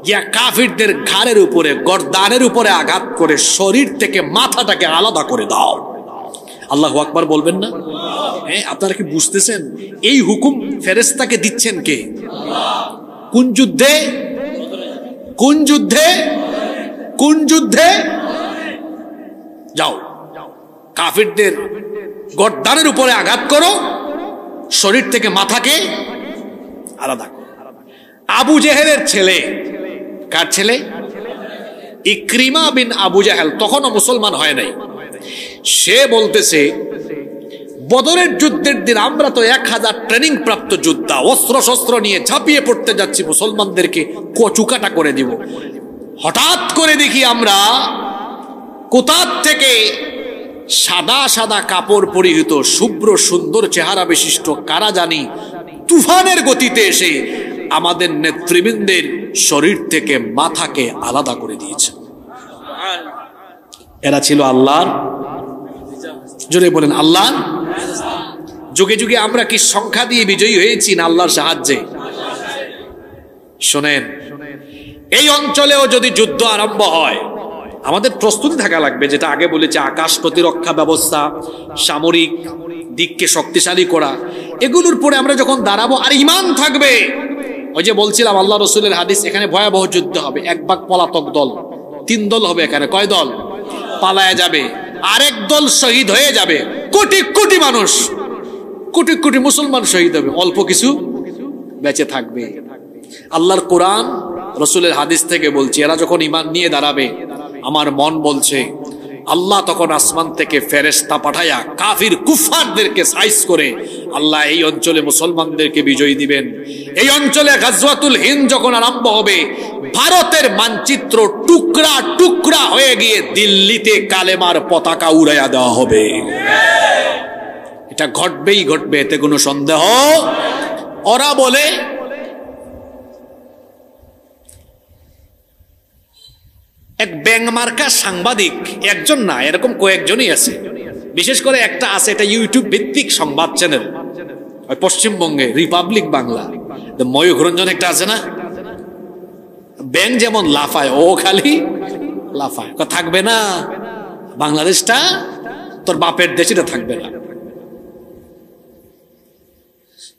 গিয়া কাফিরদের ঘাড়ের উপরে, গর্দানের উপরে আঘাত করে শরীর থেকে মাথাটাকে আলাদা করে দাও। আল্লাহু আকবার বলবেন না? হ্যাঁ, আপনারা কি বুঝতেছেন? এই হুকুম ফেরেশতাকে দিচ্ছেন কে? কোন যুদ্ধে? কোন যুদ্ধে? কোন যুদ্ধে? যাও কাফিরদের গর্দানের উপরে আঘাত করো, শরীর থেকে মাথাকে আলাদা করো। আবু জেহেলের ছেলে, কার ছেলে? ইকরিমা বিন আবু জাহেল, তখনও মুসলমান হয় নাই। সে বলতেছে, বদরের যুদ্ধের দিন আমরা তো 1000 ট্রেনিং প্রাপ্ত যোদ্ধা, অস্ত্র শস্ত্র নিয়ে ঝাঁপিয়ে পড়তে যাচ্ছি, মুসলমানদেরকে কচুকাটা করে দিব। হঠাৎ করে দেখি আমরা কোথা থেকে সাদা সাদা কাপড় পরিহিত, শুভ্র সুন্দর চেহারা বিশিষ্ট কারা জানি তুফানের গতিতে এসে আমাদের নেতৃবৃন্দের শরীর থেকে মাথাকে আলাদা করে দিয়েছে। এরা ছিল আল্লাহর, জোরে বলেন আল্লাহর। যুগে যুগে আমরা কি সংখ্যা দিয়ে বিজয়ী হয়েছি না আল্লাহর সাহায্যে? শোনেন, এই অঞ্চলেও যদি যুদ্ধ আরম্ভ হয়, আমাদের প্রস্তুতি থাকা লাগবে। যেটা আগে বলেছে, আকাশ প্রতিরক্ষা ব্যবস্থা, সামরিক দিককে শক্তিশালী করা, এগুলোর পরে আমরা যখন দাঁড়াবো আর ঈমান থাকবে। ওই যে বলছিলাম আল্লাহ রাসূলের হাদিস, এখানে ভয়াবহ যুদ্ধ হবে, এক ভাগ পলাতক দল, 3 দল হবে এখানে। কয় দল? পালায়া যাবে, আরেক দল শহীদ হয়ে যাবে। কোটি কোটি মানুষ, কোটি কোটি মুসলমান শহীদ হবে, অল্প কিছু বেঁচে থাকবে। আল্লাহর কোরআন, রাসূলের হাদিস থেকে বলছি, এরা যখন ঈমান নিয়ে দাঁড়াবে, আমার মন বলছে আল্লাহ তখন আসমান থেকে ফেরেশতা পাঠায়া কাফির কুফফারদেরকে সাইজ করে আল্লাহ এই অঞ্চলে মুসলমানদেরকে বিজয় দিবেন। এই অঞ্চলে গাজওয়াতুল হিন্দ যখন আরম্ভ হবে, ভারতের মানচিত্র টুকরা টুকরা হয়ে গিয়ে দিল্লিতে কালেমার পতাকা উড়াইয়া দেওয়া হবে। এটা ঘটবেই ঘটবে, এতে কোনো সন্দেহ। ওরা বলে এক ব্যাংমার্কা সাংবাদিক, একজন না, এরকম কয়েকজনই আছে, বিশেষ করে একটা আছে, এটা ইউটিউব ভিত্তিক সংবাদ চ্যানেল, পশ্চিমবঙ্গে রিপাবলিক বাংলা, ময়ূখ রঞ্জন একটা আছে না, ব্যাং যেমন লাফায় ও খালি লাফায়। থাকবে না বাংলাদেশটা, তোর বাপের দেশ, এটা থাকবে না।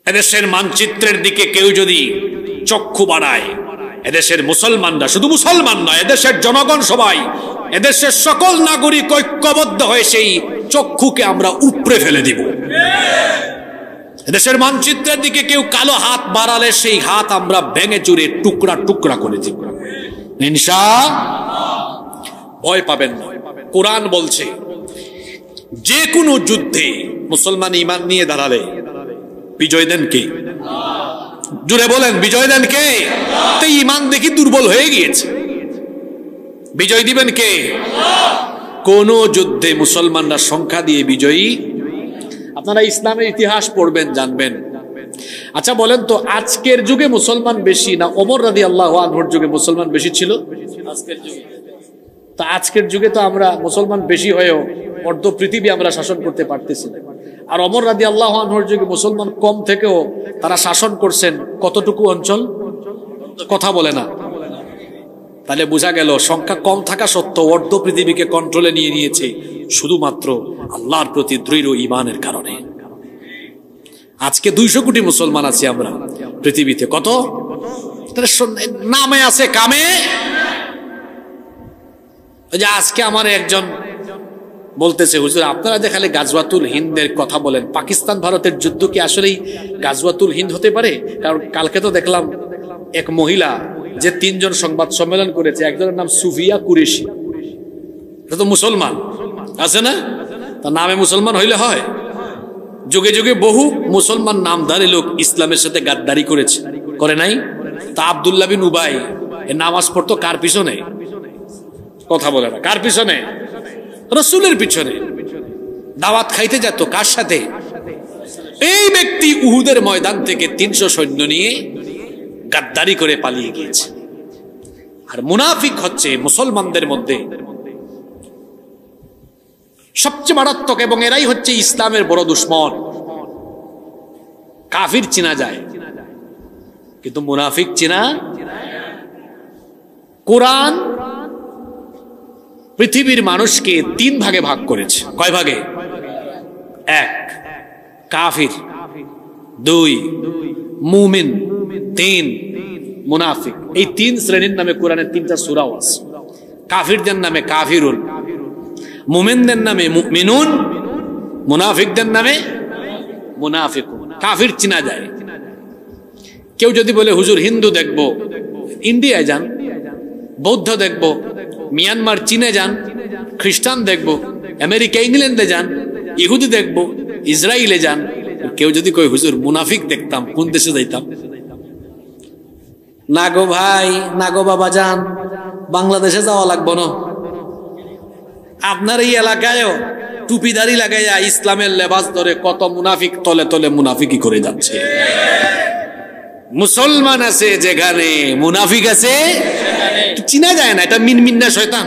এদেশের মানচিত্রের দিকে কেউ যদি চক্ষু বাড়ায়, এদেশের মুসলমানরা, শুধু মুসলমান নয়, এদেশের জনগণ সবাই, এদেশের সকল নাগরিক ঐক্যবদ্ধ হয়ে সেই চক্ষুকে আমরা উপড়ে ফেলে দিব। এদেশের মানচিত্রের দিকে কেউ কালো হাত বাড়ালে সেই হাত আমরা ভেঙে চুরে টুকরা টুকরা করে দিব ইনশাআল্লাহ। ভয় পাবেন না। কোরআন বলছে যে কোনো যুদ্ধে মুসলমান ঈমান নিয়ে দাঁড়ালে বিজয় দেন কে? জুড়ে বলেন, বিজয় দেন কে? তো ঈমান দেখি দুর্বল হয়ে গিয়েছে, বিজয় দিবেন কে? কোন যুদ্ধে মুসলমানরা সংখ্যা দিয়ে বিজয়ী। আপনারা ইসলামের ইতিহাস পড়বেন, জানবেন। আচ্ছা বলেন তো, আজকের যুগে মুসলমান বেশি না ওমর রাদিয়াল্লাহু আনহুর যুগে মুসলমান বেশি ছিল? আজকের যুগে। তা আজকের যুগে তো আমরা মুসলমান বেশি হয়েও অর্ধ পৃথিবী আমরা শাসন করতে পারতেছি না। আর ওমর রাদিয়াল্লাহু আনহুর যুগে মুসলমান কম থেকেও তারা শাসন করছেন কতটুকু অঞ্চল? কথা বলে না। তাহলে বোঝা গেল সংখ্যা কম থাকা সত্ত্বেও অর্ধ পৃথিবীকে কন্ট্রোলে নিয়ে নিয়েছে শুধুমাত্র আল্লাহর প্রতি দৃঢ় ঈমানের কারণে। আজকে 200 কোটি মুসলমান আছি আমরা পৃথিবীতে। কত নামে আছে, কামে। যে আজকে আমার একজন বলতেছে, হুজুর আপনারা যে খালি গাজওয়াতুল হিন্দের কথা বলেন, পাকিস্তান ভারতের যুদ্ধ কি আসলেই গাজওয়াতুল হিন্দ হতে পারে? কারণ কালকে তো দেখলাম এক মহিলা যে 3 জন সংবাদ সম্মেলন করেছে, একজনের নাম সুফিয়া কুরেশি, এটা তো মুসলমান আছে না? তার নামে মুসলমান হইলে হয়? যুগে যুগে বহু মুসলমান নামধারী লোক ইসলামের সাথে গাদ্দারি করেছে, করে নাই? তা আব্দুল্লাহ বিন উবাই এর নামাজ পড়তো কার পিছনে? কথা বলে না। কার পিছনে? রাসূলের পিছনে। দাওয়াত খাইতে যেত কার সাথে? এই ব্যক্তি উহুদের ময়দান থেকে 300 সৈন্য নিয়ে গাদ্দারি করে পালিয়ে গিয়েছে। আর মুনাফিক হচ্ছে মুসলমানদের মধ্যে সবচেয়ে মারাত্মক, এবং এরাই হচ্ছে ইসলামের বড় দুশ্মন। কাফির চিনা যায় কিন্তু মুনাফিক চিনা। কোরআন পৃথিবীর মানুষকে 3 ভাগে ভাগ করেছে। কয় ভাগে? 1 কাফির, 2 মুমিন, 3 মুনাফিক। এই 3 শ্রেণীর নামে কোরআনের 3টা সূরা আছে। কাফিরদের নামে কাফিরুন, মুমিনদের নামে মুমিনুন, মুনাফিকদের নামে মুনাফিকুন। কাফির চিনা যায়। কেউ যদি বলে হুজুর হিন্দু দেখবো, ইন্ডিয়ায় যান। বৌদ্ধ দেখবো, মিয়ানমার চীনে যান। খ্রিস্টান দেখবো, আমেরিকা ইংল্যান্ডে যান। ইহুদি দেখবো, ইসরায়েলে যান। কেউ যদি কই হুজুর মুনাফিক দেখতাম, কোন দেশে যাইতাম? না গো ভাই, না গো বাবা যান, বাংলাদেশে যাওয়া লাগবো না। আপনার এই এলাকায়ও টুপিদারি লাগাইয়া ইসলামের লেবাস ধরে কত মুনাফিক তলে তলে মুনাফিকি করে যাচ্ছে। মুসলমান আছে যেখানে, মুনাফিক আছে চিনা যায় না। এটা মিনমিন্না শয়তান।